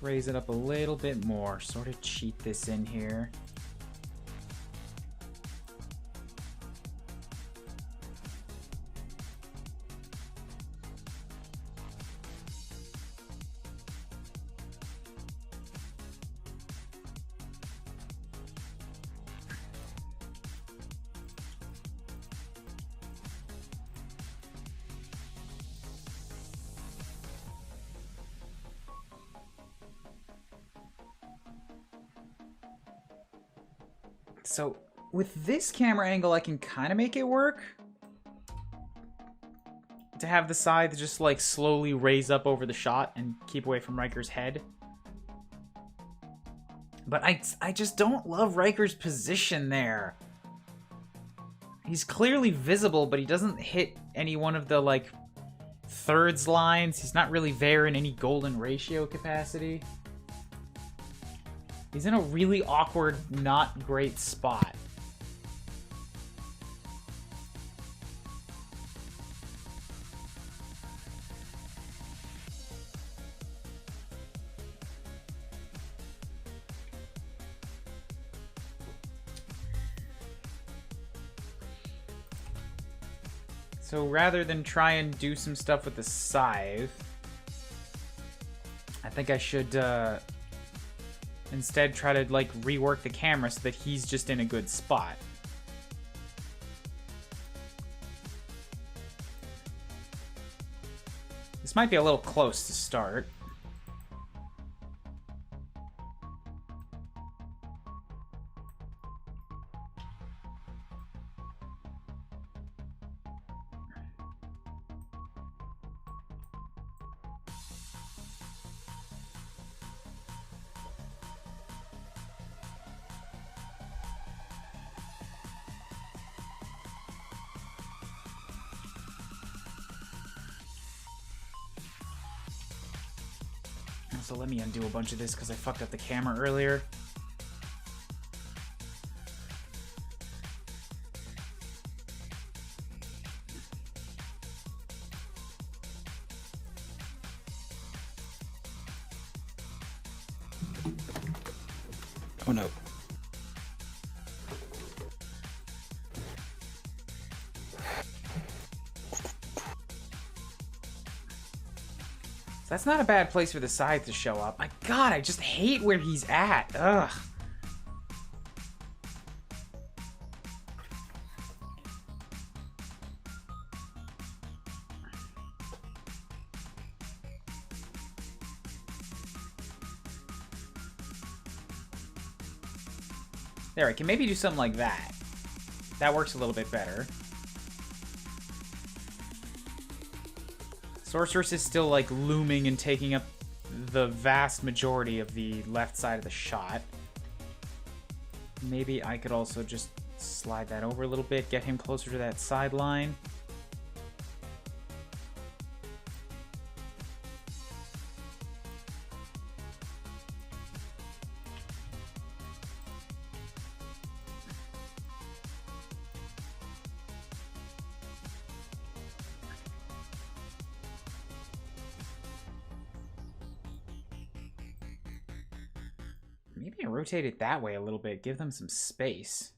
S1: Raise it up a little bit more, sort of cheat this in here. So with this camera angle, I can kind of make it work. To have the scythe just like slowly raise up over the shot and keep away from Riker's head. But I just don't love Riker's position there. He's clearly visible, but he doesn't hit any one of the like thirds lines. He's not really there in any golden ratio capacity. He's in a really awkward, not great spot. So rather than try and do some stuff with the scythe, I think I should instead try to like rework the camera so that he's just in a good spot. This might be a little close to start. So let me undo a bunch of this because I fucked up the camera earlier.
S4: Oh no.
S1: That's not a bad place for the scythe to show up. My god, I just hate where he's at. Ugh. There, I can maybe do something like that. That works a little bit better. Sorceress is still, like, looming and taking up the vast majority of the left side of the shot. Maybe I could also just slide that over a little bit, get him closer to that sideline. Maybe I rotate it that way a little bit, give them some space.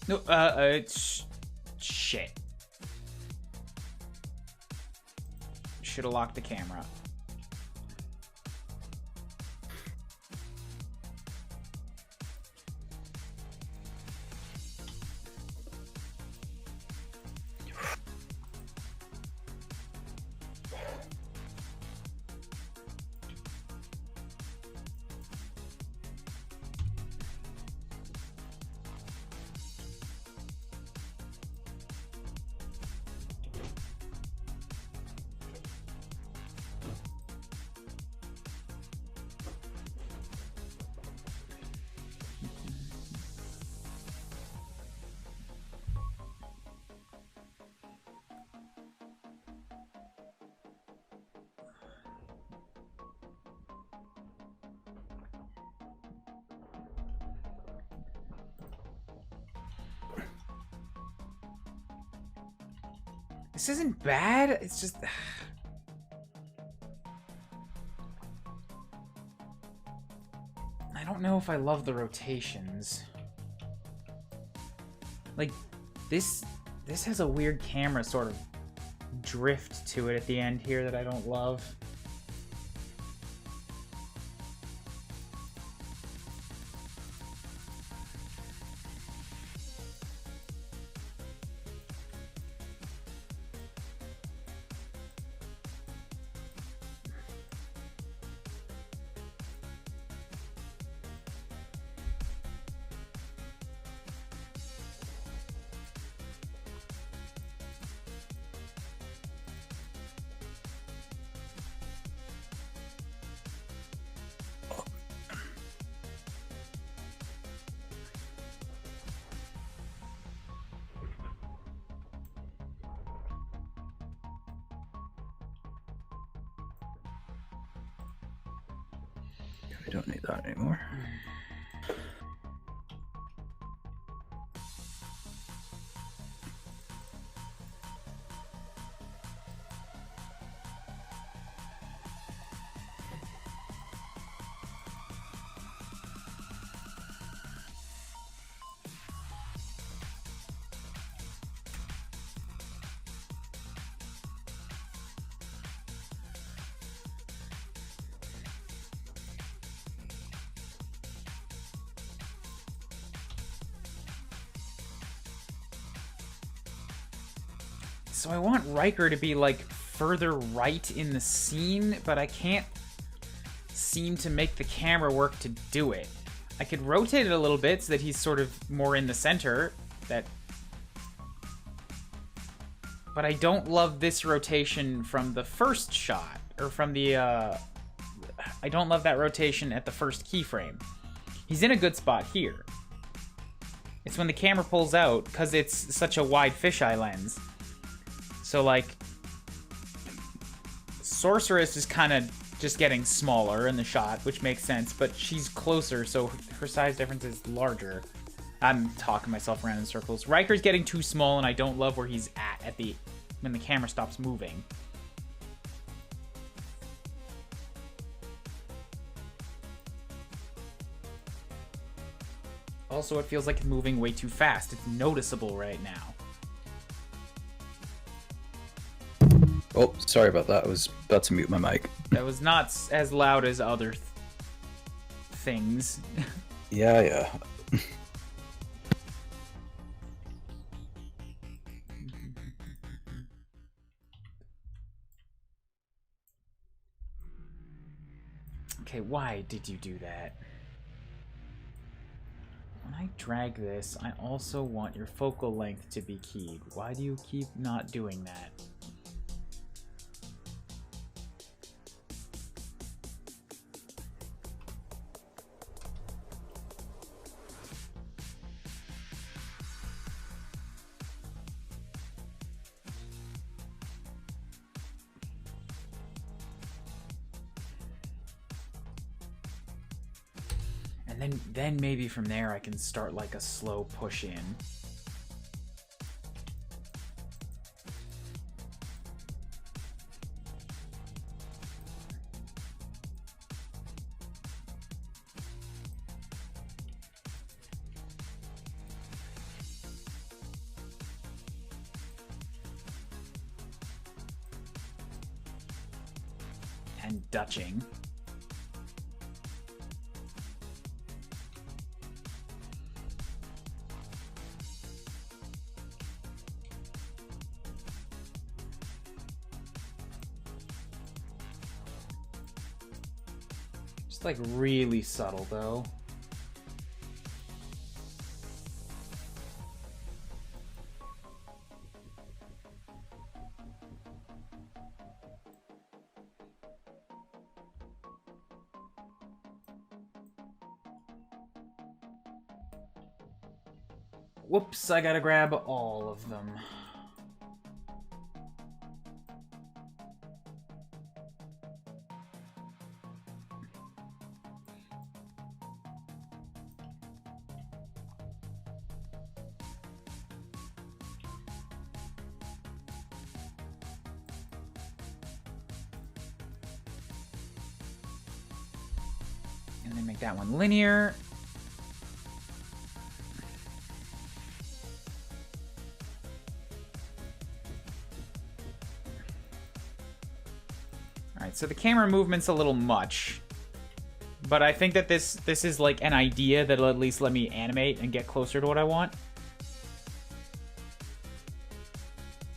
S1: No, shit. Should have locked the camera. This isn't bad, it's just... I don't know if I love the rotations. Like, this has a weird camera sort of drift to it at the end here that I don't love.
S4: We don't need that anymore.
S1: So I want Riker to be, like, further right in the scene, but I can't seem to make the camera work to do it. I could rotate it a little bit so that he's sort of more in the center. But I don't love this rotation from the first shot, or from the, I don't love that rotation at the first keyframe. He's in a good spot here. It's when the camera pulls out, because it's such a wide fisheye lens. So, like, Sorceress is kind of just getting smaller in the shot, which makes sense, but she's closer, so her size difference is larger. I'm talking myself around in circles. Riker's getting too small, and I don't love where he's at the when the camera stops moving. Also, it feels like it's moving way too fast. It's noticeable right now.
S4: Oh, sorry about that. I was about to mute my mic.
S1: That was not as loud as other things.
S4: Yeah.
S1: Okay, why did you do that? When I drag this, I also want your focal length to be keyed. Why do you keep not doing that? And then maybe from there I can start like a slow push in. And dutching. Like really subtle though. Whoops, I gotta grab all of them. And then make that one linear. Alright, so the camera movement's a little much. But I think that this is like an idea that'll at least let me animate and get closer to what I want.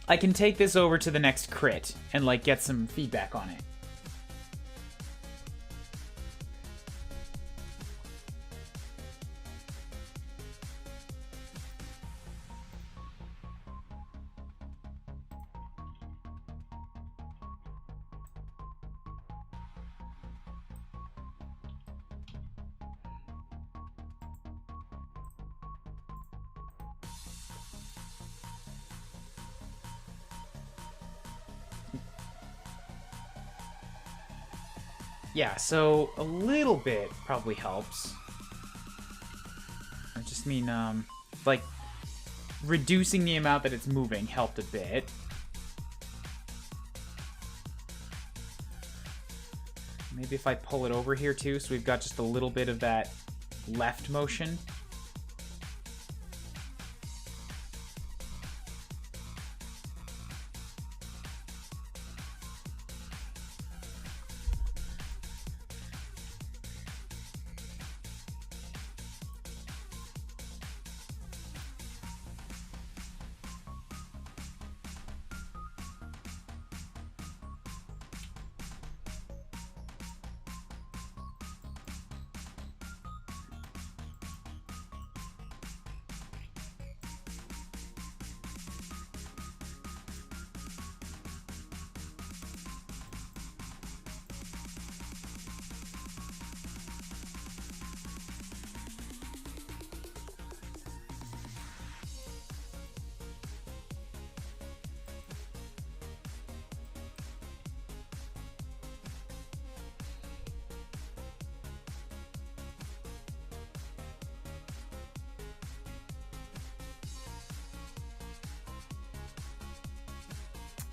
S1: I can take this over to the next crit and like get some feedback on it. Yeah, so a little bit probably helps. I just mean, like, reducing the amount that it's moving helped a bit. Maybe if I pull it over here too, so we've got just a little bit of that left motion.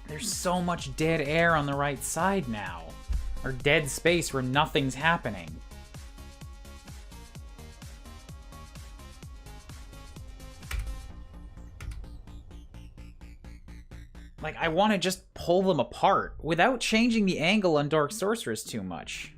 S1: There's so much dead air on the right side now. Or dead space where nothing's happening. Like, I want to just pull them apart without changing the angle on Dark Sorceress too much.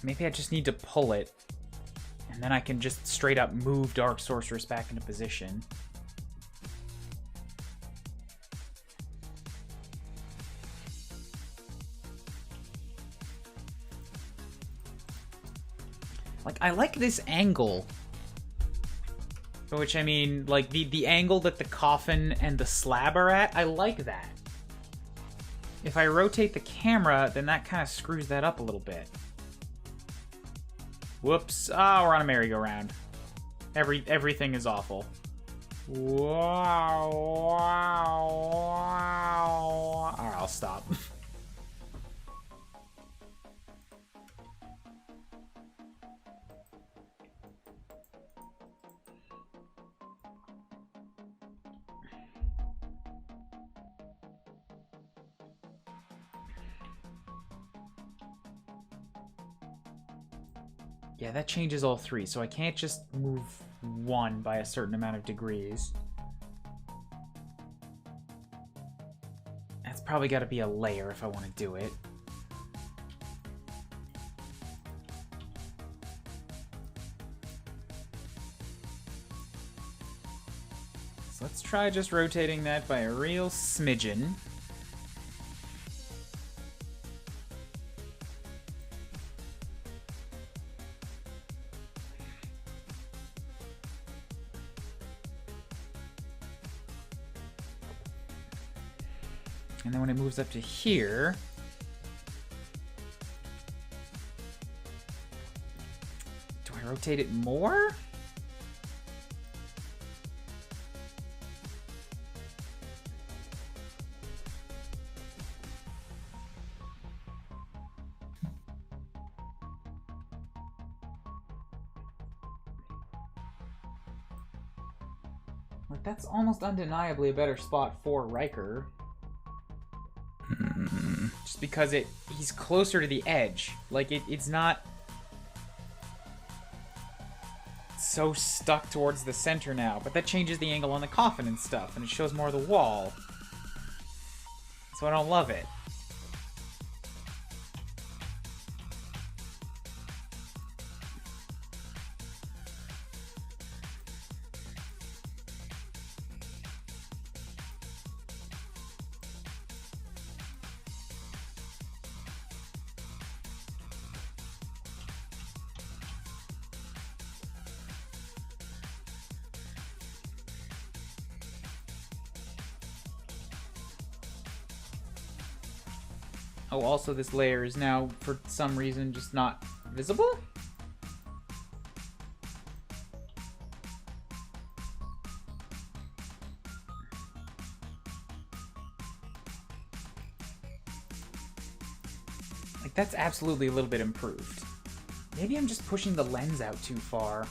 S1: Maybe I just need to pull it, and then I can just straight up move Dark Sorceress back into position. Like, I like this angle. Which, I mean, like, the angle that the coffin and the slab are at, I like that. If I rotate the camera, then that kind of screws that up a little bit. Whoops. Ah, we're on a merry-go-round. Everything is awful. Wow, wow, wow. Alright, I'll stop. Yeah, that changes all three, so I can't just move one by a certain amount of degrees. That's probably got to be a layer if I want to do it. So let's try just rotating that by a real smidgen. And then when it moves up to here, do I rotate it more? Like, that's almost undeniably a better spot for Riker. Just because he's closer to the edge. Like, it's not so stuck towards the center now, but that changes the angle on the coffin and stuff, and it shows more of the wall. So I don't love it. Oh, also this layer is now, for some reason, just not visible? Like, that's absolutely a little bit improved. Maybe I'm just pushing the lens out too far.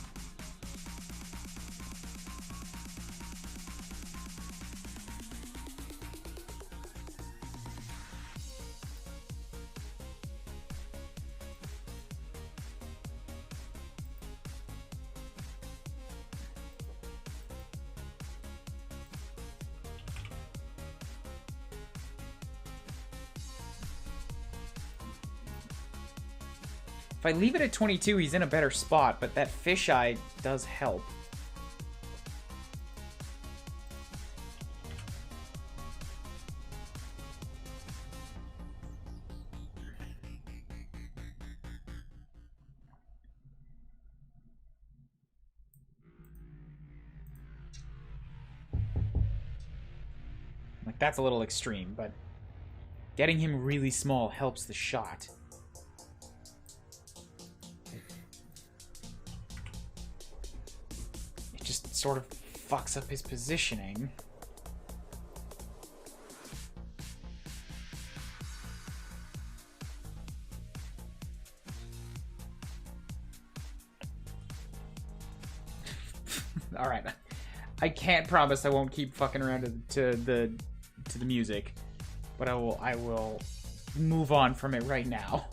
S1: If I leave it at 22, he's in a better spot, but that fisheye does help. Like, that's a little extreme, but getting him really small helps the shot. It just sort of fucks up his positioning. All right, I can't promise I won't keep fucking around to the music, but I will move on from it right now.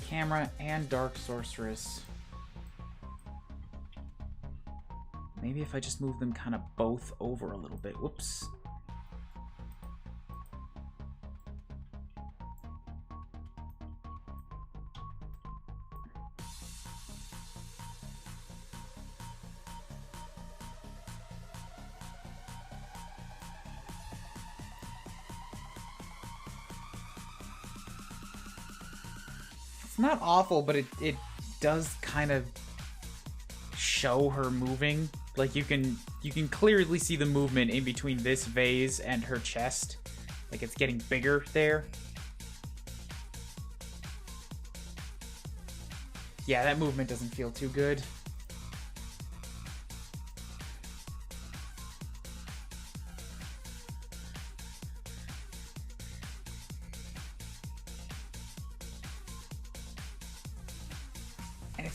S1: Camera and Dark Sorceress. Maybe if I just move them kind of both over a little bit. Whoops. It's not awful, but it does kind of show her moving. Like you can clearly see the movement in between this vase and her chest. Like it's getting bigger there. Yeah, that movement doesn't feel too good.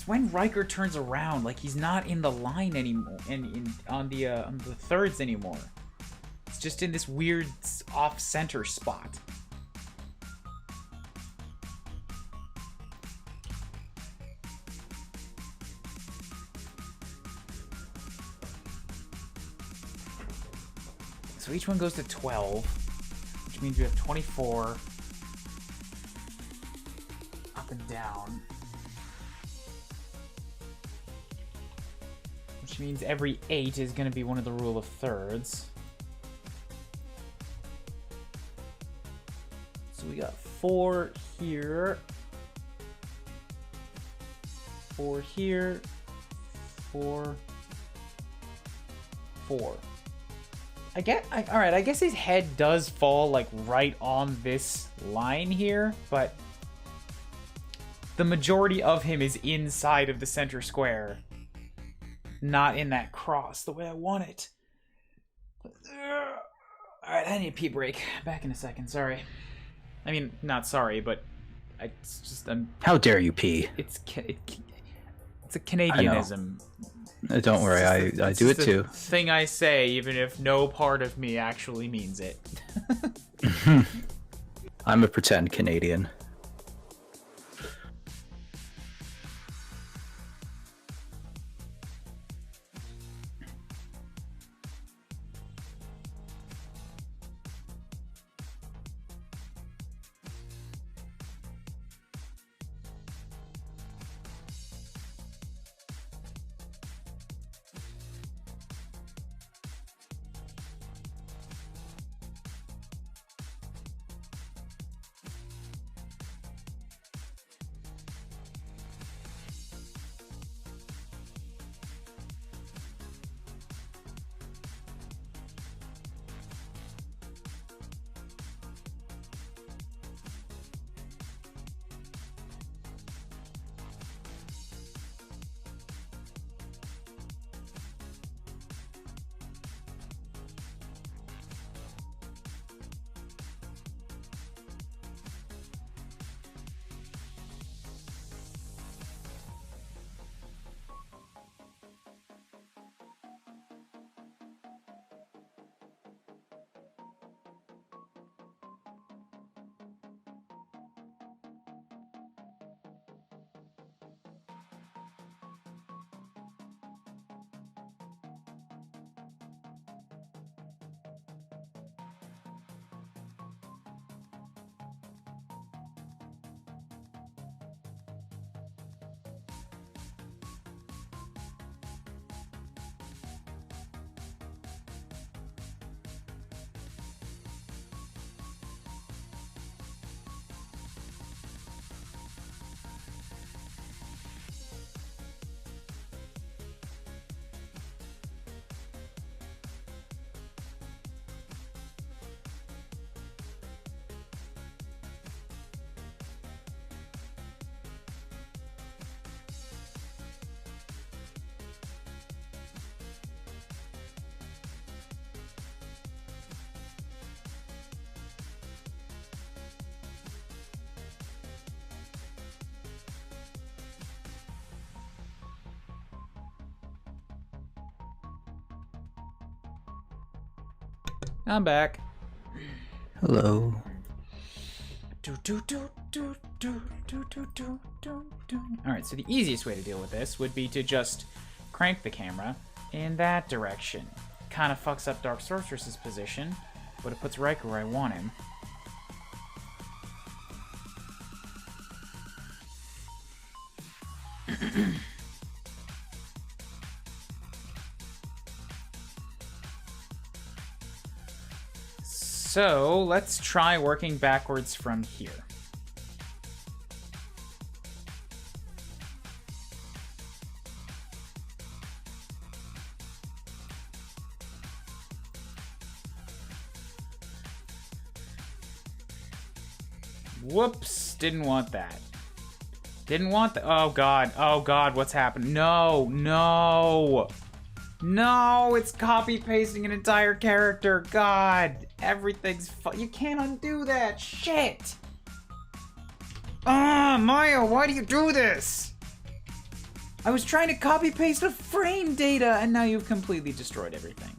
S1: When Riker turns around, like he's not in the line anymore, and on the thirds anymore. It's just in this weird off-center spot. So each one goes to 12, which means you have 24 up and down. Which means every 8 is going to be one of the rule of thirds. So we got 4 here. 4 here. 4. 4. Alright, I guess his head does fall like right on this line here, but the majority of him is inside of the center square. Not in that cross the way I want it. Alright, I need a pee break. Back in a second, sorry. I mean, not sorry, but it's just...
S4: How dare you pee?
S1: It's a Canadianism.
S4: Don't worry, I do it too.
S1: Thing I say, even if no part of me actually means it.
S4: I'm a pretend Canadian.
S1: I'm back.
S3: Hello.
S1: Alright, so the easiest way to deal with this would be to just crank the camera in that direction. Kind of fucks up Dark Sorceress's position, but it puts Riker where I want him. So let's try working backwards from here. Whoops, didn't want that. Didn't want the— oh god, what's happened? No, it's copy pasting an entire character. God, everything's you can't undo that shit. Maya, why do you do this? I was trying to copy paste a frame data and now you've completely destroyed everything.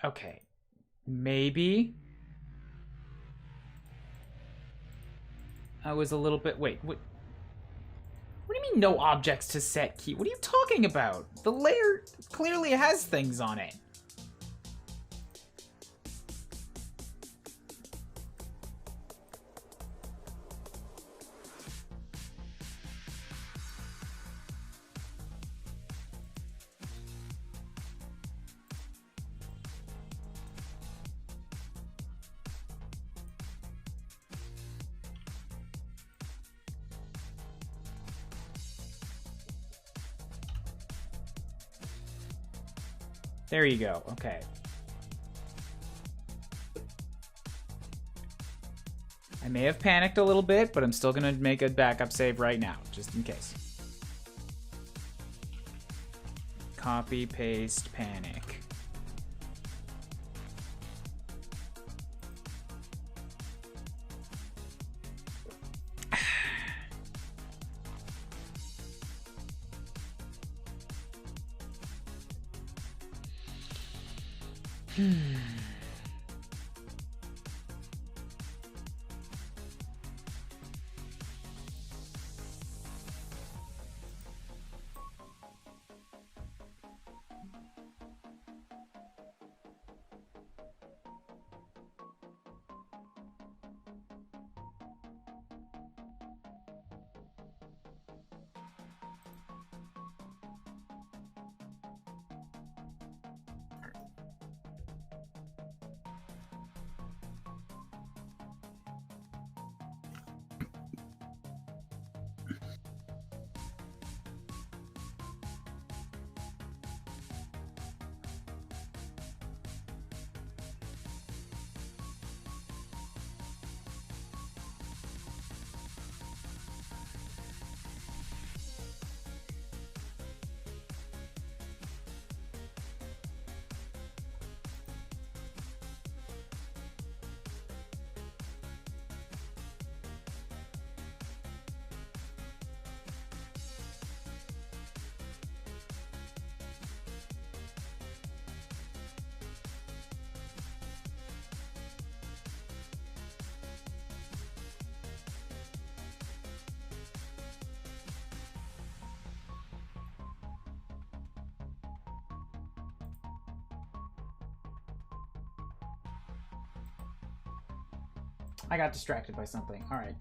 S1: Okay, maybe I was a little bit— wait, what do you mean no objects to set key? What are you talking about? The layer clearly has things on it. There you go, okay. I may have panicked a little bit, but I'm still gonna make a backup save right now, just in case. Copy, paste, panic. I got distracted by something. All right.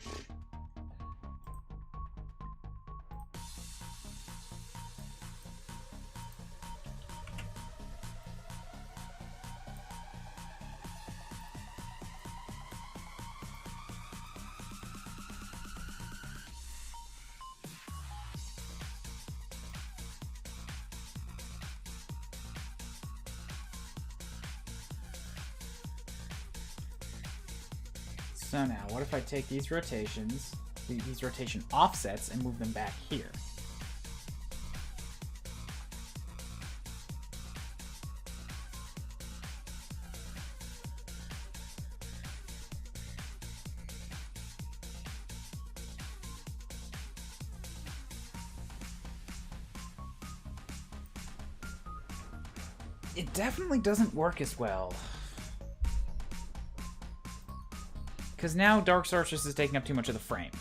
S1: So now, what if I take these rotations, these rotation offsets, and move them back here? It definitely doesn't work as well. Because now Dark Sorceress is taking up too much of the frame.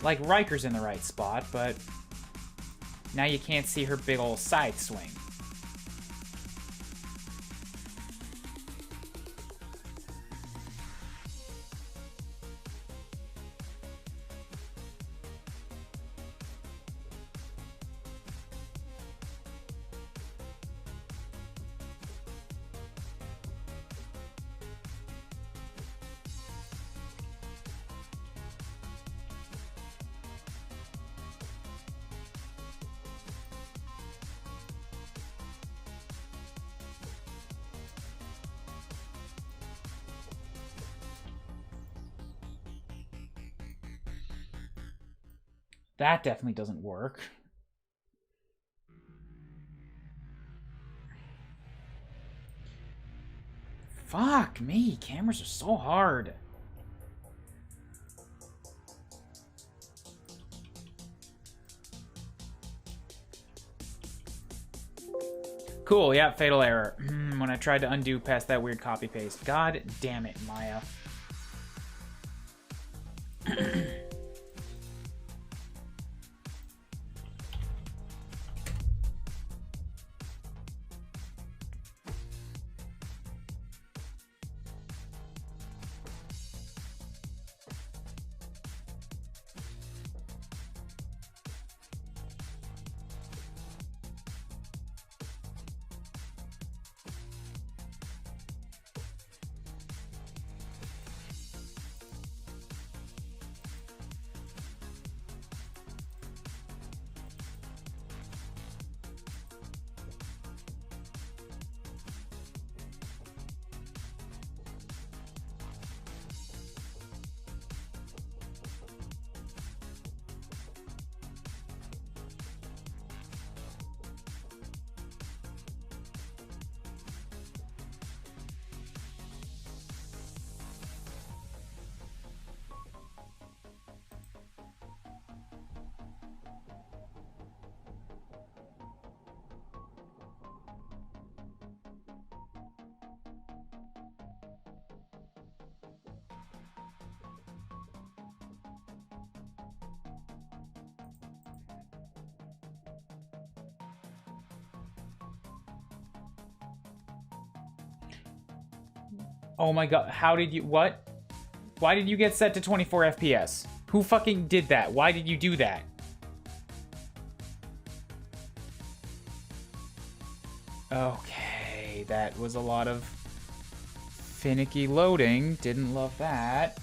S1: Like, Riker's in the right spot, but now you can't see her big ol' side swing. That definitely doesn't work. Fuck me, cameras are so hard. Cool, yeah, fatal error. When I tried to undo past that weird copy paste. God damn it, Maya. Oh my god, how did you, what? Why did you get set to 24 FPS? Who fucking did that? Why did you do that? Okay, that was a lot of finicky loading. Didn't love that.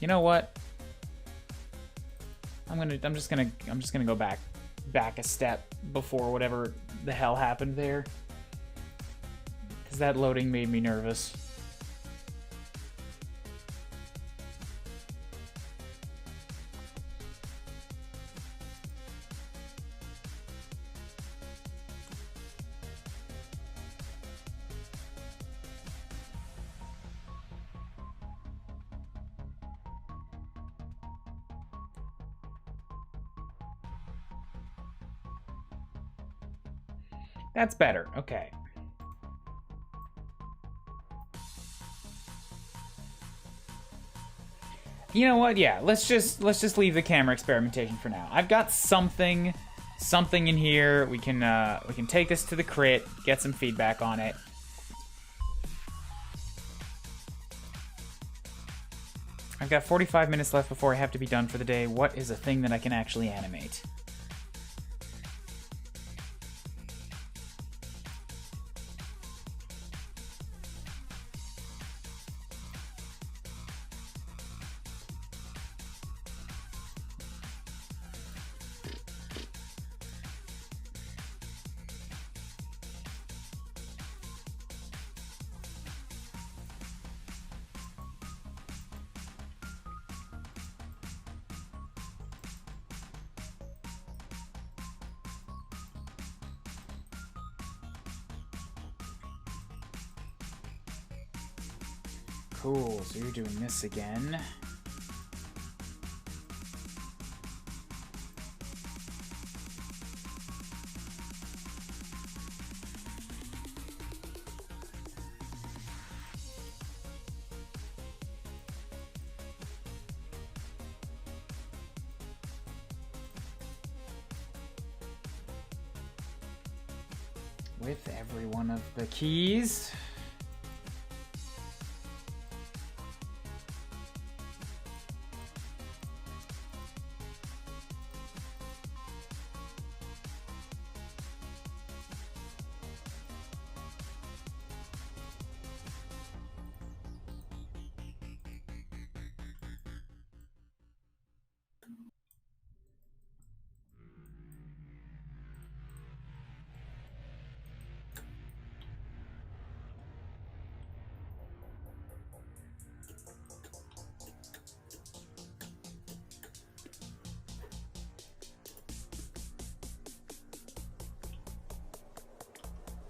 S1: You know what? I'm just gonna go back a step before whatever the hell happened there. Because that loading made me nervous. That's better. Okay. You know what? Yeah, let's just leave the camera experimentation for now. I've got something in here. We can take this to the crit, get some feedback on it. I've got 45 minutes left before I have to be done for the day. What is a thing that I can actually animate? Cool, so you're doing this again. With every one of the keys.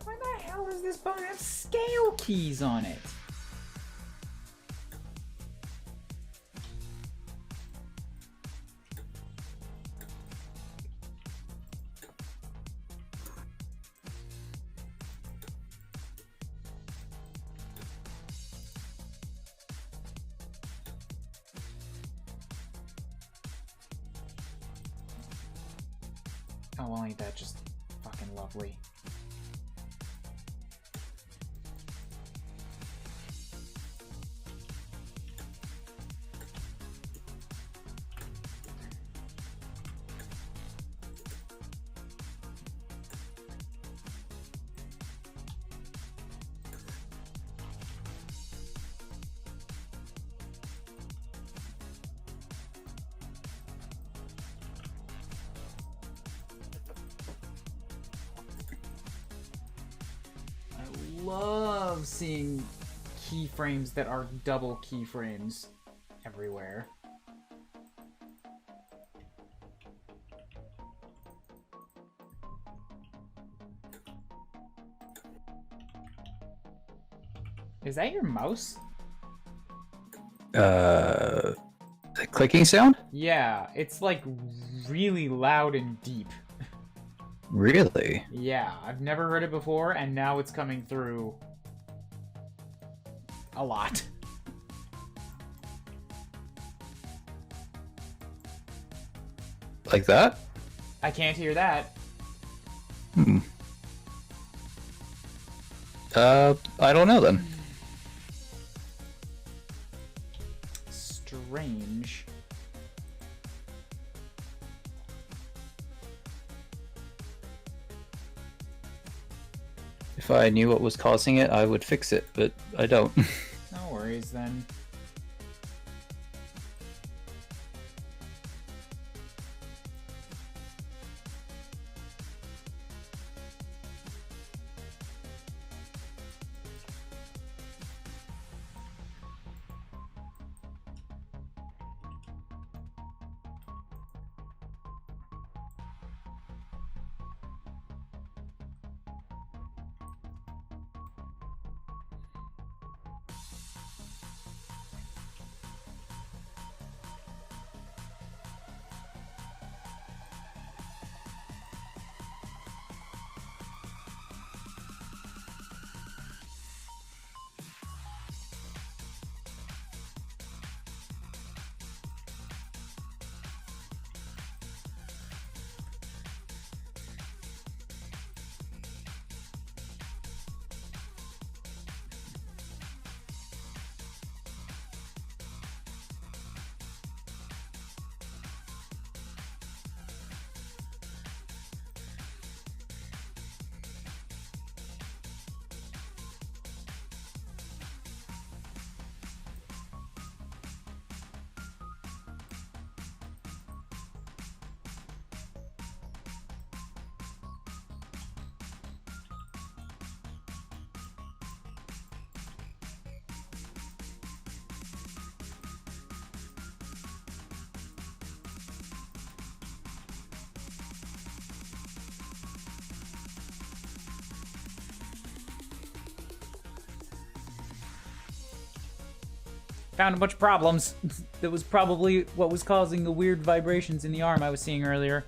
S1: Why the hell does this bone have scale keys on it? Oh, well, ain't that just fucking lovely? Love seeing keyframes that are double keyframes everywhere. Is that your mouse?
S6: The clicking sound?
S1: Yeah, it's like really loud and deep.
S6: Really?
S1: Yeah, I've never heard it before, and now it's coming through a lot.
S6: Like that?
S1: I can't hear that.
S6: Hmm. I don't know then.
S1: Strange.
S6: If I knew what was causing it, I would fix it, but I don't.
S1: No worries then. Found a bunch of problems. That was probably what was causing the weird vibrations in the arm I was seeing earlier.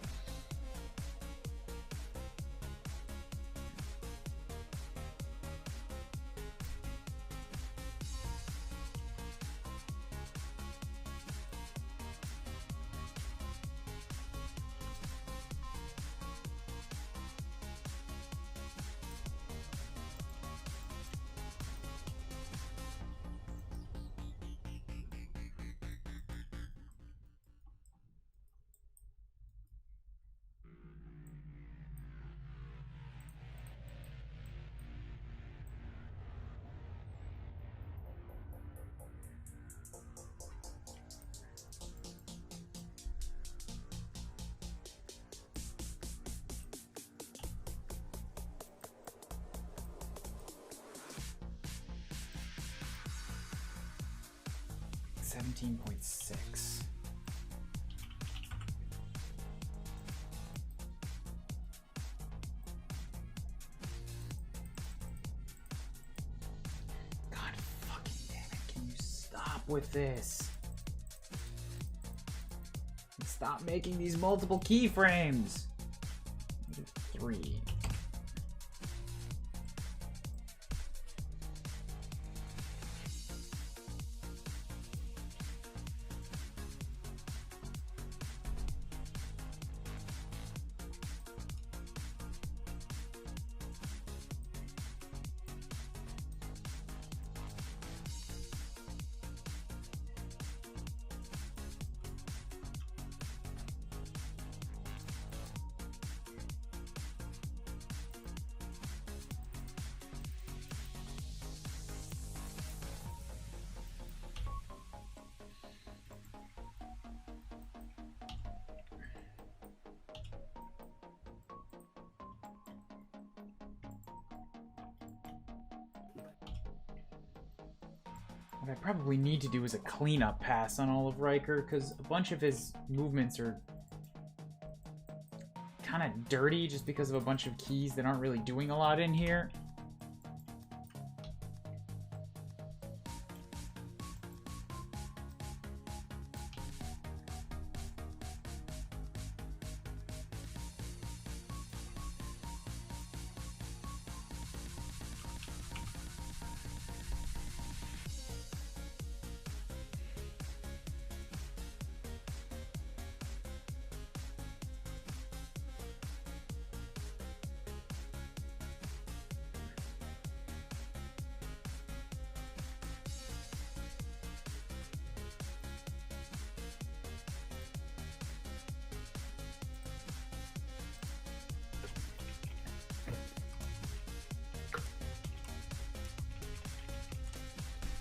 S1: .6. God fucking damn it, can you stop with this? Stop making these multiple keyframes. 3. What I probably need to do is a cleanup pass on all of Riker, because a bunch of his movements are kind of dirty just because of a bunch of keys that aren't really doing a lot in here.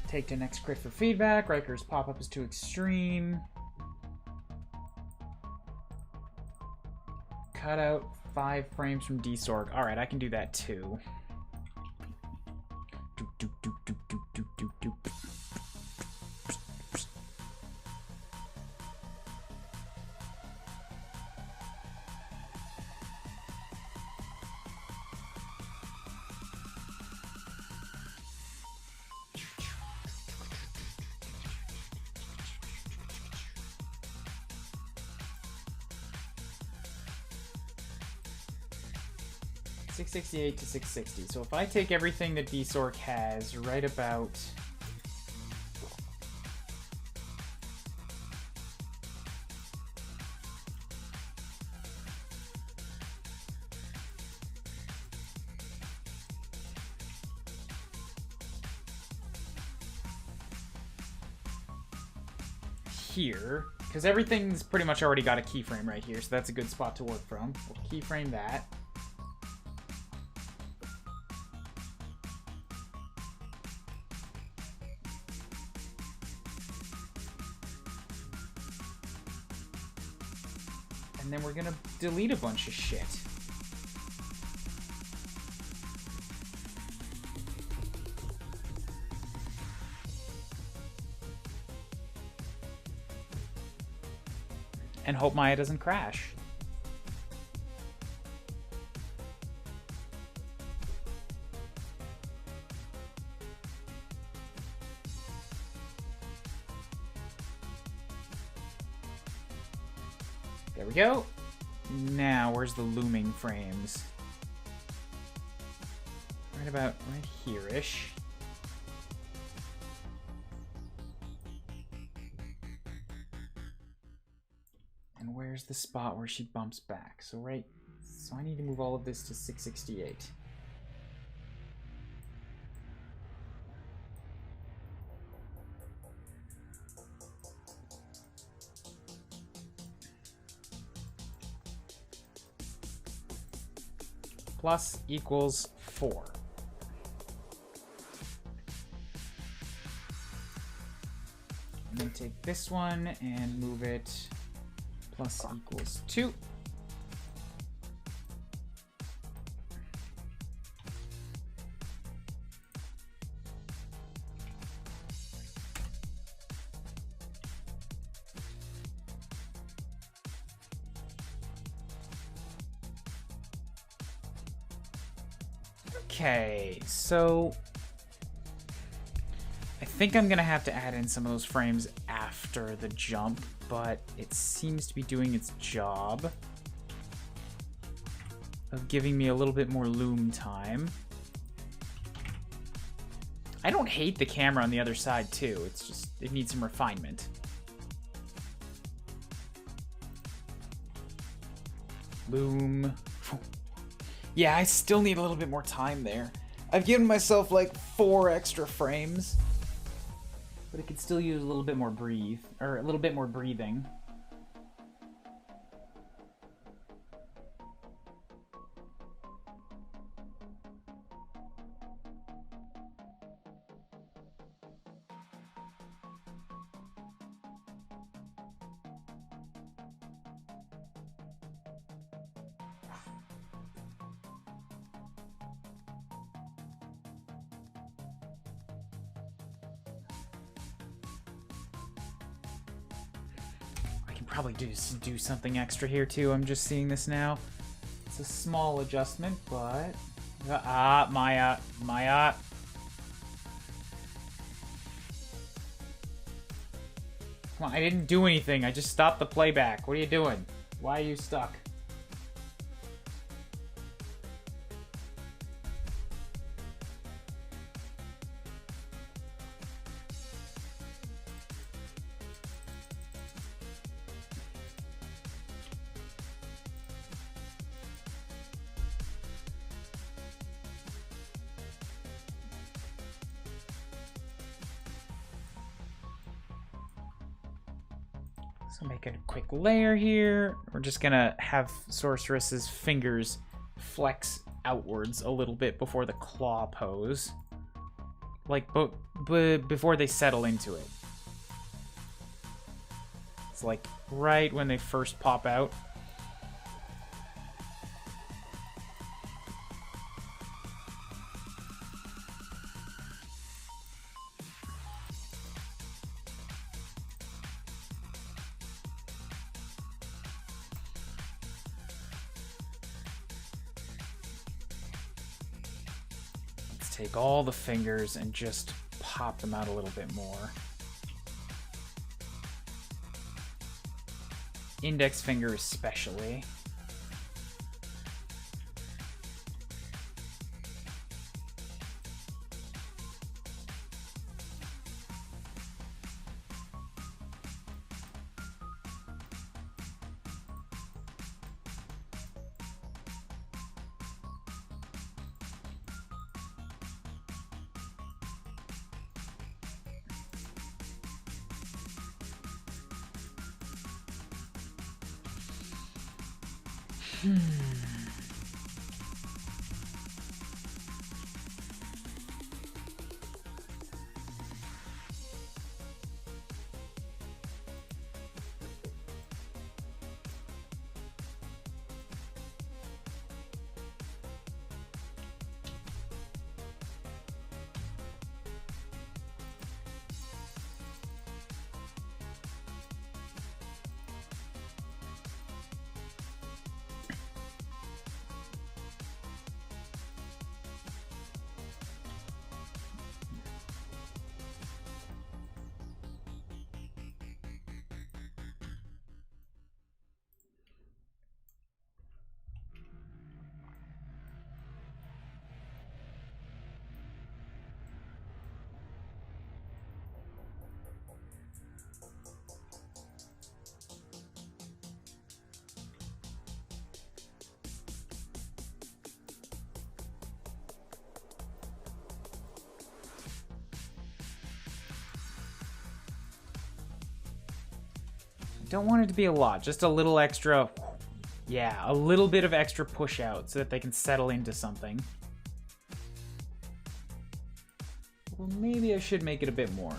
S1: Take to next crit for feedback. Riker's pop-up is too extreme. Cut out 5 frames from D-Sorg. Alright, I can do that too. Doop, doop, doop, doop, doop, doop, doop, doop. 668 to 660. So if I take everything that D-Sorg has right about... here, because everything's pretty much already got a keyframe right here, so that's a good spot to work from. We'll keyframe that. And then we're gonna delete a bunch of shit. And hope Maya doesn't crash. There we go. Now, where's the looming frames? Right about right here-ish. And where's the spot where she bumps back? So I need to move all of this to 668. Plus equals 4. And then take this one and move it plus equals 2. Okay, so I think I'm gonna have to add in some of those frames after the jump, but it seems to be doing its job of giving me a little bit more loom time. I don't hate the camera on the other side too, it's just, it needs some refinement. Loom. Yeah, I still need a little bit more time there. I've given myself like 4 extra frames, but it could still use a little bit more breathing. Probably do something extra here too. I'm just seeing this now. It's a small adjustment, but Maya. Come on, I didn't do anything. I just stopped the playback. What are you doing? Why are you stuck? So make a quick layer here. We're just gonna have Sorceress's fingers flex outwards a little bit before the claw pose. Like, before they settle into it. It's like right when they first pop out. Take all the fingers and just pop them out a little bit more. Index finger especially. don't want it to be a lot. Just a little extra... Yeah, a little bit of extra push out so that they can settle into something. Well, maybe I should make it a bit more.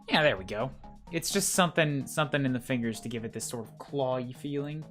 S1: Yeah, there we go. It's just something in the fingers to give it this sort of clawy feeling.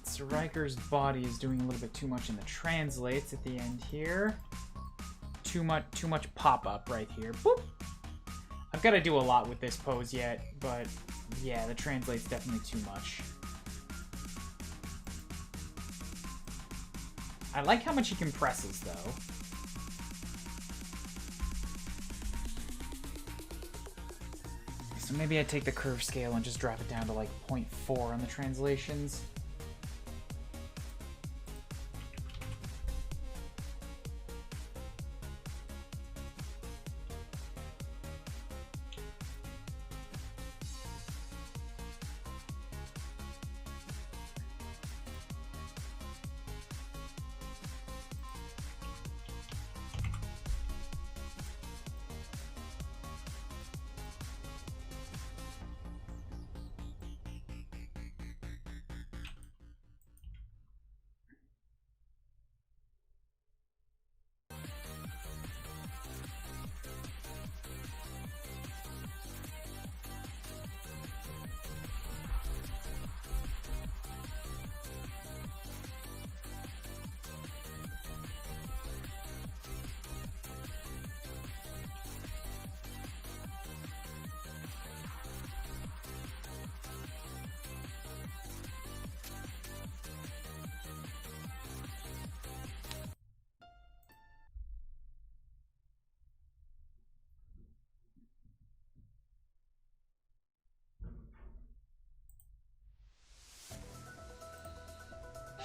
S1: So Riker's body is doing a little bit too much in the translates at the end here. Too much pop-up right here. Boop! I've got to do a lot with this pose yet, but yeah, the translate's definitely too much. I like how much he compresses, though. So maybe I take the curve scale and just drop it down to like 0.4 on the translations.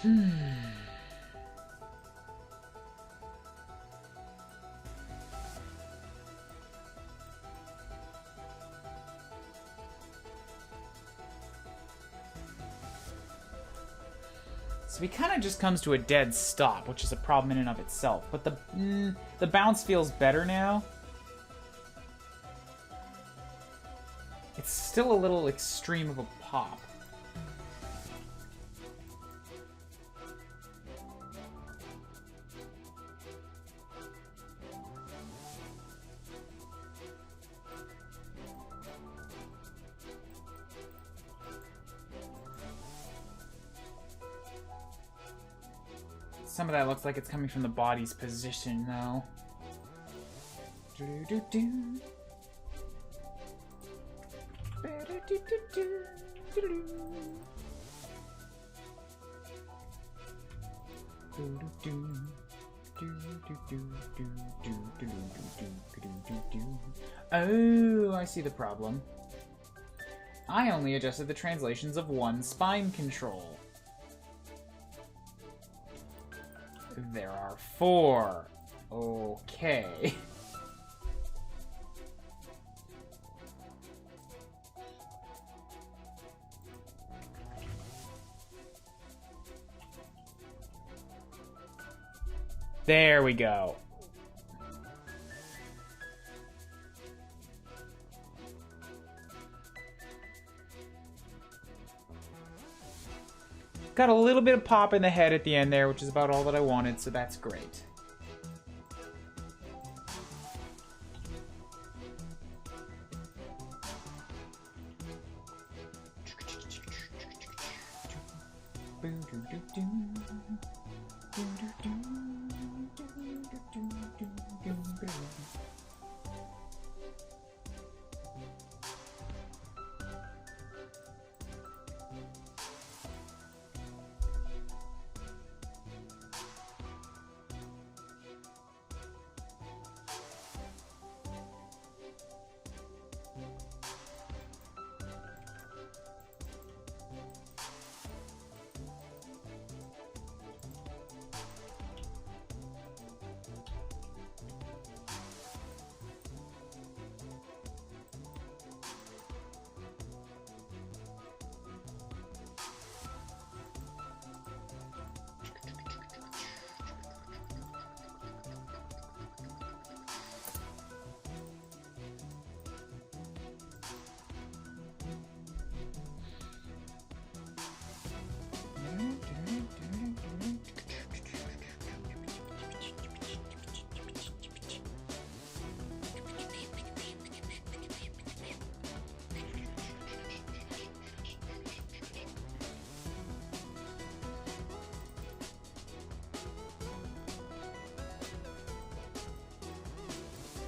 S1: So he kind of just comes to a dead stop, which is a problem in and of itself. But the bounce feels better now. It's still a little extreme of a pop. Some of that looks like it's coming from the body's position, though. Do-do-do-do. Oh, I see the problem. I only adjusted the translations of one spine control. There are 4. Okay. There we go. Got a little bit of pop in the head at the end there, which is about all that I wanted, so that's great.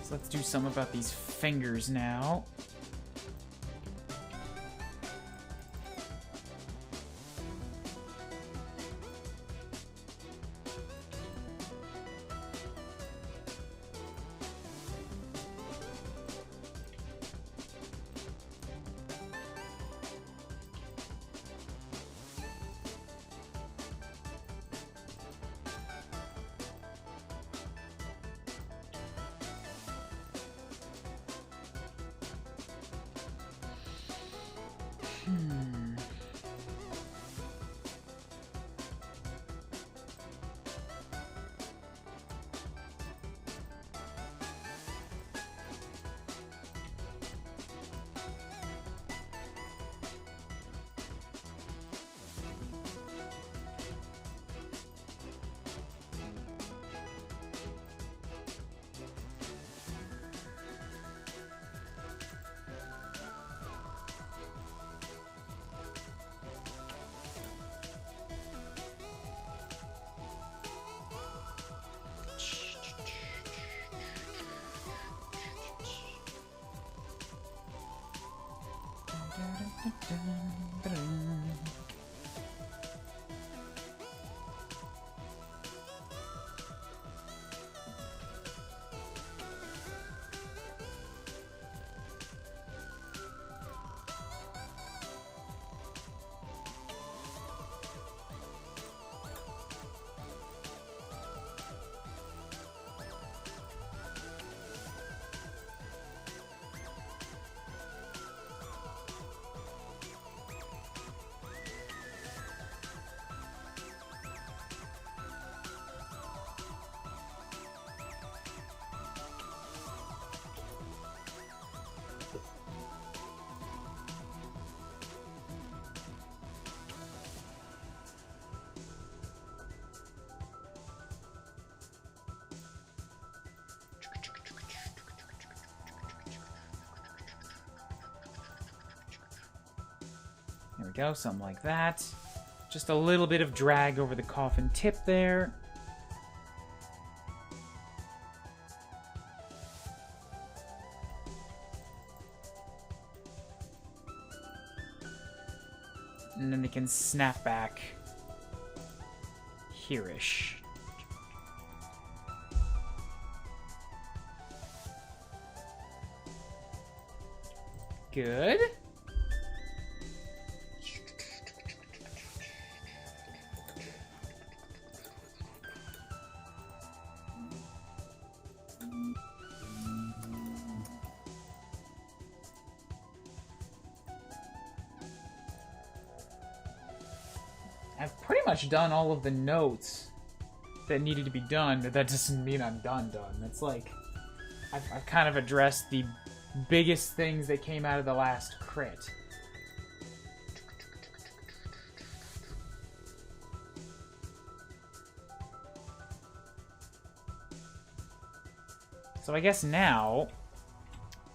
S1: So let's do some about these fingers now. There we go, something like that. Just a little bit of drag over the coffin tip there. And then they can snap back here-ish. Good. I've pretty much done all of the notes that needed to be done, but that doesn't mean I'm done. It's like, I've kind of addressed the biggest things that came out of the last crit. So I guess now,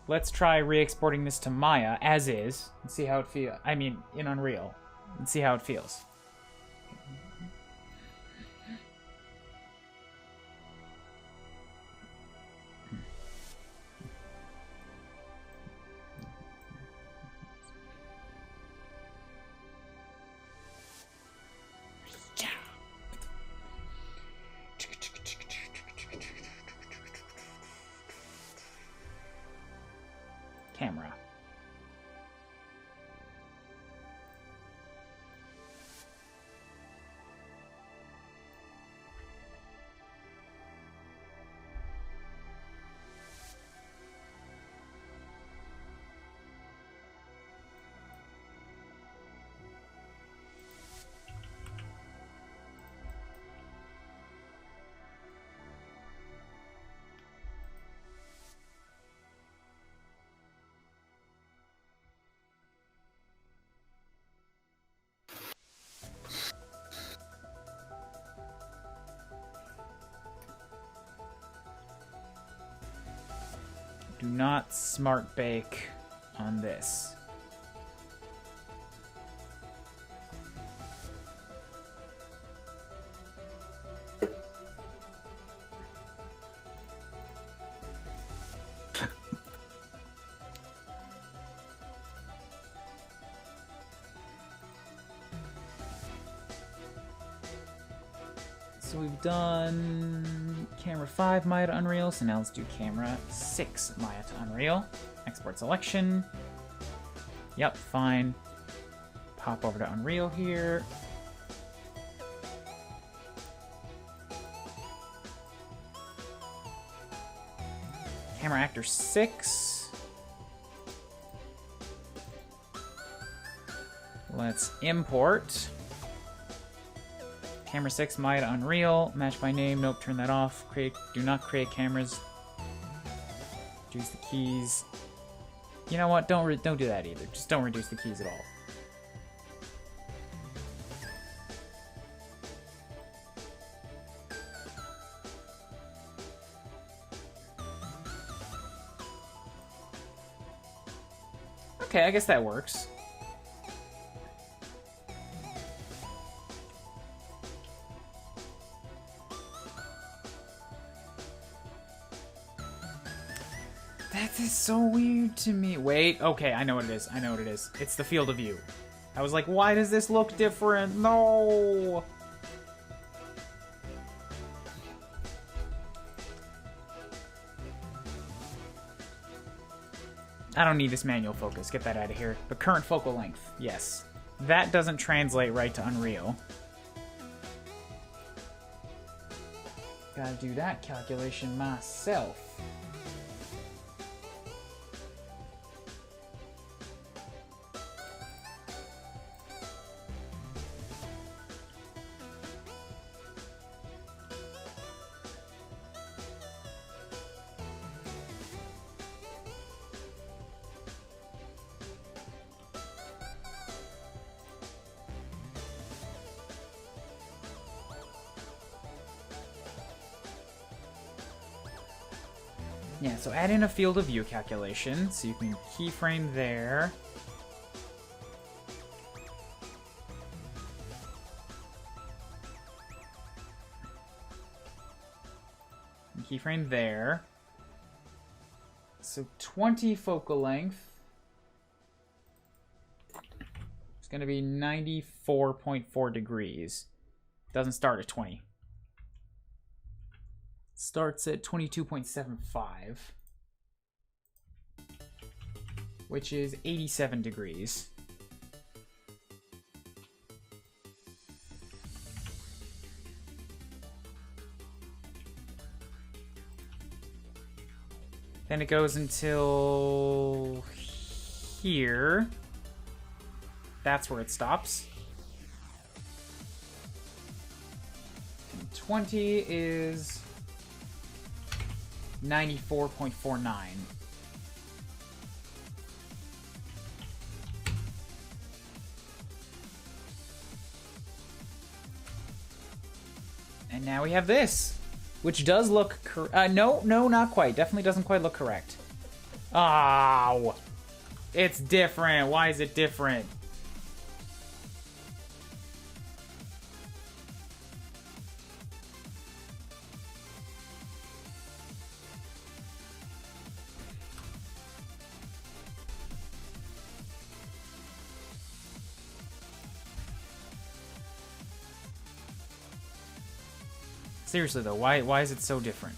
S1: let's try re-exporting this to Maya as is, and see how it feels. I mean, in Unreal, and see how it feels. Camera. Do not smart bake on this. So we've done camera 5 Maya to Unreal, so now let's do camera 6 Maya to Unreal. Export selection. Yep, fine. Pop over to Unreal here. Camera actor 6. Let's import. Camera 6, Maya to Unreal. Match by name. Nope, turn that off. Do not create cameras. Reduce the keys. You know what? Don't do that either. Just don't reduce the keys at all. Okay, I guess that works. That is so weird to me. Wait, okay, I know what it is. I know what it is. It's the field of view. I was like, why does this look different? No! I don't need this manual focus. Get that out of here. But current focal length. Yes. That doesn't translate right to Unreal. Gotta do that calculation myself. Yeah, so add in a field of view calculation, so you can keyframe there. keyframe there. So 20 focal length. It's going to be 94.4 degrees. Doesn't start at 20. Starts at 22.75. Which is 87 degrees. Then it goes until here. That's where it stops. And 20 is 94.49. And now we have this, which does look no, not quite. Definitely doesn't quite look correct. Oh, it's different. Why is it different? Seriously though, why is it so different?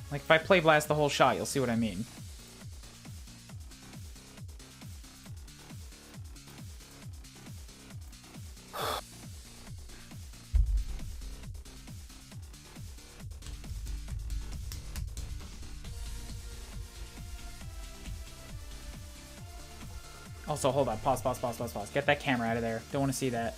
S1: Like if I play blast the whole shot, you'll see what I mean. Also, hold on. Pause. Get that camera out of there. Don't want to see that.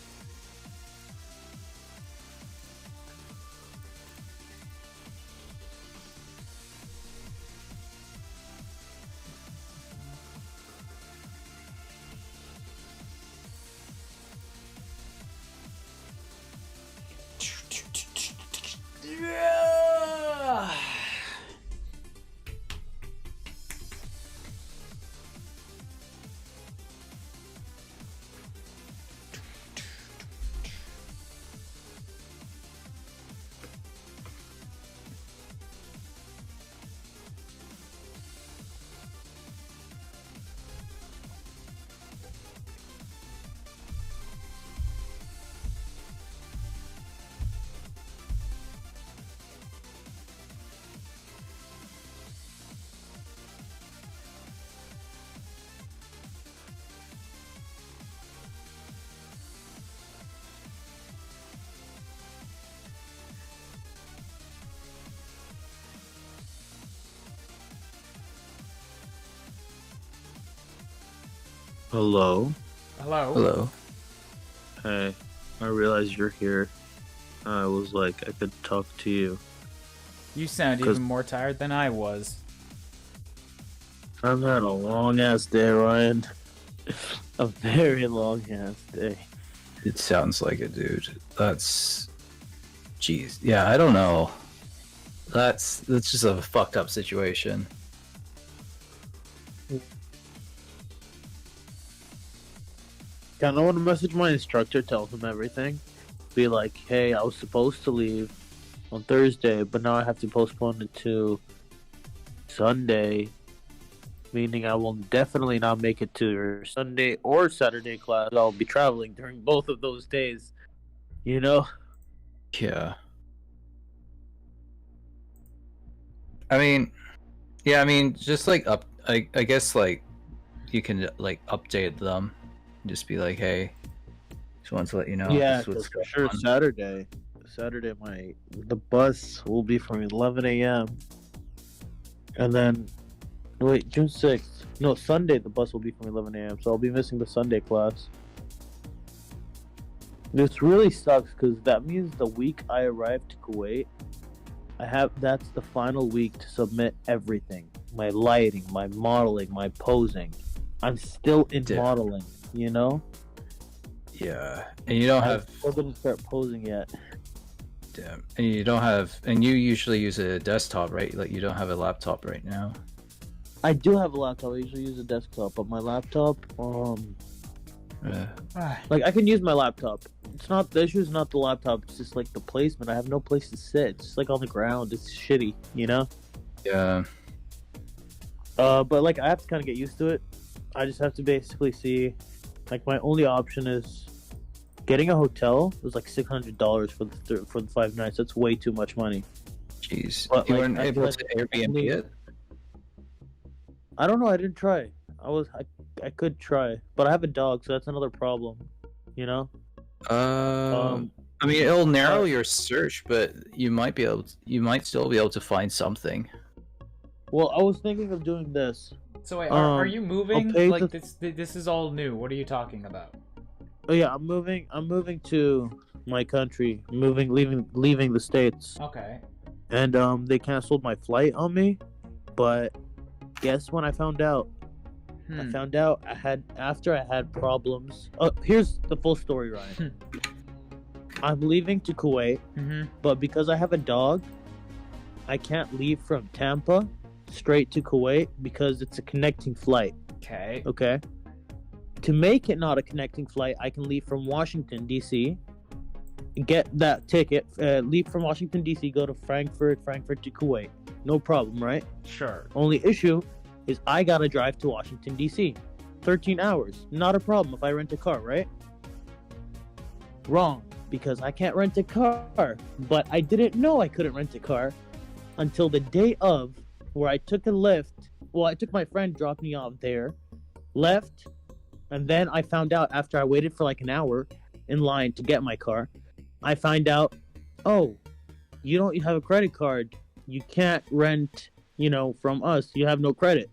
S7: Hello.
S1: Hello.
S6: Hello.
S7: Hey, I realized you're here. I was like, I could talk to you.
S1: You sound
S7: 'Cause-
S1: even more tired than I was.
S7: I've had a long ass day, Ryan. A very long ass day.
S6: It sounds like it, dude. That's... Jeez. Yeah, I don't know. That's just a fucked up situation.
S7: Kind of want to message my instructor, tell him everything. Be like, hey, I was supposed to leave on Thursday, but now I have to postpone it to Sunday. Meaning I will definitely not make it to your Sunday or Saturday class. I'll be traveling during both of those days. You know?
S6: Yeah. I mean, yeah, I mean, just like I guess like you can like update them, just be like, hey, just wanted to let you know.
S7: Yeah,
S6: this is what's
S7: for
S6: going
S7: sure.
S6: on.
S7: Saturday, the bus will be from 11 a.m. And then, wait, June 6th. No, Sunday the bus will be from 11 a.m. So I'll be missing the Sunday class. This really sucks because that means the week I arrive to Kuwait, that's the final week to submit everything. My lighting, my modeling, my posing. I'm still in
S6: Dude.
S7: modeling, you know?
S6: Yeah, and you don't have.
S7: I still didn't start posing yet.
S6: Damn. And you don't have, and you usually use a desktop, right? Like you don't have a laptop right now.
S7: I do have a laptop. I usually use a desktop, but my laptop, like I can use my laptop. It's not the issue. Is not the laptop. It's just like the placement. I have no place to sit. It's just like on the ground. It's shitty, you know.
S6: Yeah.
S7: But like I have to kind of get used to it. I just have to basically see. Like my only option is getting a hotel. It was like $600 for the 5 nights. That's way too much money.
S6: Jeez.
S7: But,
S6: You
S7: like,
S6: weren't
S7: I
S6: able
S7: feel
S6: to
S7: like-
S6: Airbnb it?
S7: I don't know. I didn't try. I could try, but I have a dog, so that's another problem. You know.
S6: I mean, it'll narrow your search, but you might be able. You might still be able to find something.
S7: Well, I was thinking of doing this.
S1: So wait, are you moving?
S7: I'll pay
S1: Like
S7: the-
S1: this is all new. What are you talking about?
S7: Oh yeah, I'm moving. I'm moving to my country. I'm leaving the states,
S1: Okay.
S7: and they canceled my flight on me. But guess when I found out? I found out after I had problems. Here's the full story, Ryan. I'm leaving to Kuwait, but because I have a dog, I can't leave from Tampa straight to Kuwait because it's a connecting flight.
S1: Okay.
S7: Okay. To make it not a connecting flight, I can leave from Washington D.C. Get that ticket, leave from Washington D.C. Go to Frankfurt to Kuwait. No problem, right?
S1: Sure.
S7: Only issue is I gotta drive to Washington D.C. 13 hours. Not a problem if I rent a car, right? Wrong, because I can't rent a car. But I didn't know I couldn't rent a car until the day of, where I took a lift. Well, I took my friend, dropped me off there, left, and then I found out after I waited for like an hour in line to get my car, I find out, oh, you don't have a credit card. You can't rent, from us. You have no credit.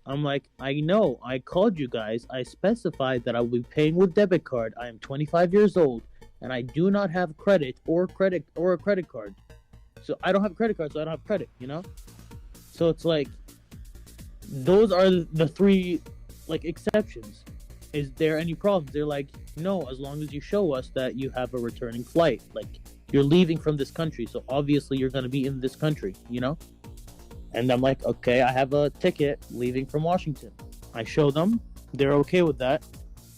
S7: I'm like, I know. I called you guys. I specified that I will be paying with debit card. I am 25 years old, and I do not have credit or a credit card. So I don't have a credit card, so I don't have credit. So it's like, those are the 3 exceptions. Is there any problems? They're like, no, as long as you show us that you have a returning flight. Like, you're leaving from this country, so obviously you're going to be in this country, And I'm like, okay, I have a ticket leaving from Washington. I show them, they're okay with that.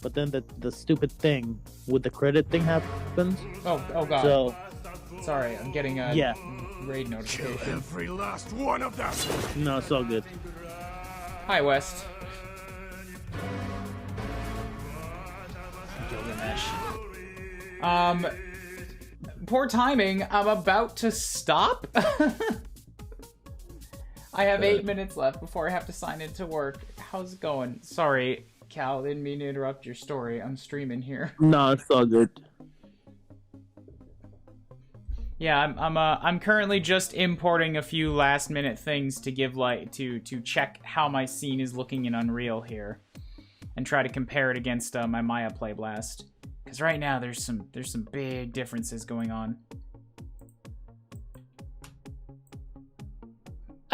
S7: But then the stupid thing with the credit thing happens.
S1: Oh god.
S7: So,
S1: sorry, I'm getting a
S7: yeah.
S1: raid notification.
S5: Every last one of them.
S7: No, it's all good.
S1: Hi, West. Gilgamesh. Poor timing. I'm about to stop. I have 8 minutes left before I have to sign into work. How's it going? Sorry, Cal, didn't mean to interrupt your story. I'm streaming here.
S7: No, it's all good.
S1: Yeah, I'm currently just importing a few last minute things to give to check how my scene is looking in Unreal here, and try to compare it against my Maya Play Blast. Because right now there's some big differences going on.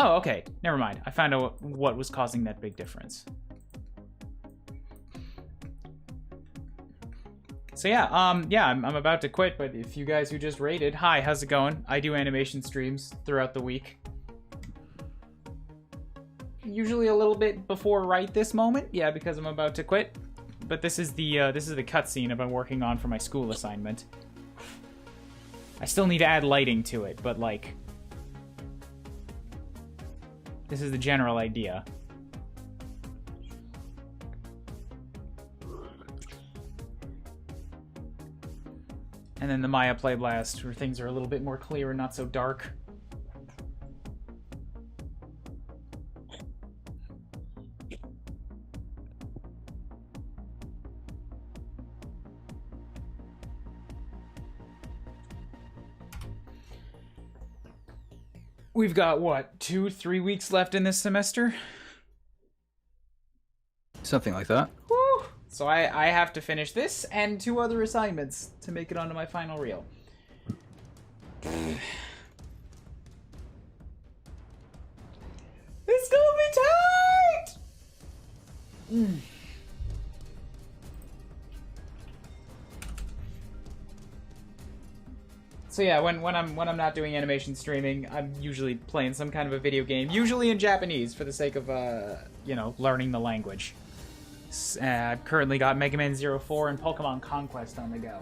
S1: Oh, okay. Never mind. I found out what was causing that big difference. So yeah, I'm about to quit, but if you guys who just raided, hi, how's it going? I do animation streams throughout the week. Usually a little bit before right this moment, yeah, because I'm about to quit. But this is the cutscene I've been working on for my school assignment. I still need to add lighting to it, but like, this is the general idea. And then the Maya Play Blast, where things are a little bit more clear and not so dark. We've got, what, 2-3 weeks left in this semester?
S6: Something like that.
S1: Woo! So I have to finish this and 2 other assignments to make it onto my final reel. It's gonna be tight! So yeah, when I'm not doing animation streaming, I'm usually playing some kind of a video game, usually in Japanese for the sake of learning the language. I've currently got Mega Man 04 and Pokemon Conquest on the go.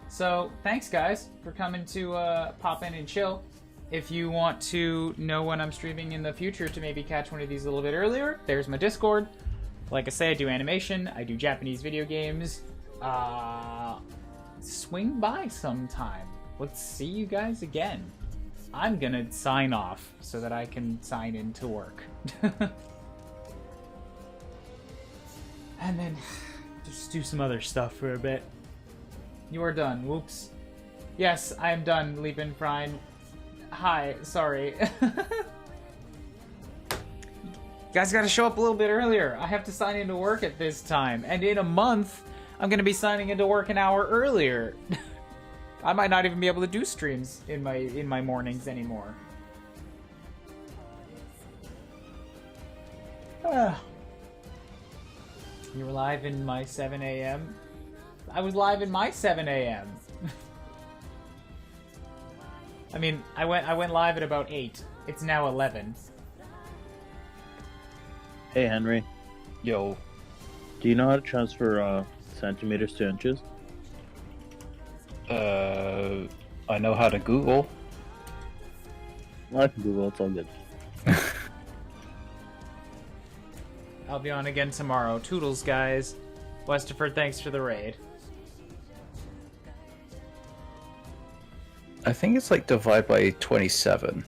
S1: So thanks guys for coming to pop in and chill. If you want to know when I'm streaming in the future to maybe catch one of these a little bit earlier, there's my Discord. Like I say, I do animation, I do Japanese video games. Swing by sometime. Let's see you guys again. I'm gonna sign off so that I can sign in to work. And then just do some other stuff for a bit. You are done. Whoops. Yes, I am done, Leapin' Prime. Hi, sorry. You guys gotta show up a little bit earlier. I have to sign into work at this time. And in a month, I'm gonna be signing into work an hour earlier. I might not even be able to do streams in my mornings anymore. You were live in my 7 a.m.? I was live in my 7 a.m. I mean, I went live at about 8. It's now 11.
S7: Hey Henry,
S6: Yo.
S7: do you know how to transfer centimeters to inches?
S6: I know how to Google.
S7: I can Google, it's all good.
S1: I'll be on again tomorrow. Toodles, guys. Westerford, thanks for the raid.
S6: I think it's like divide by 27.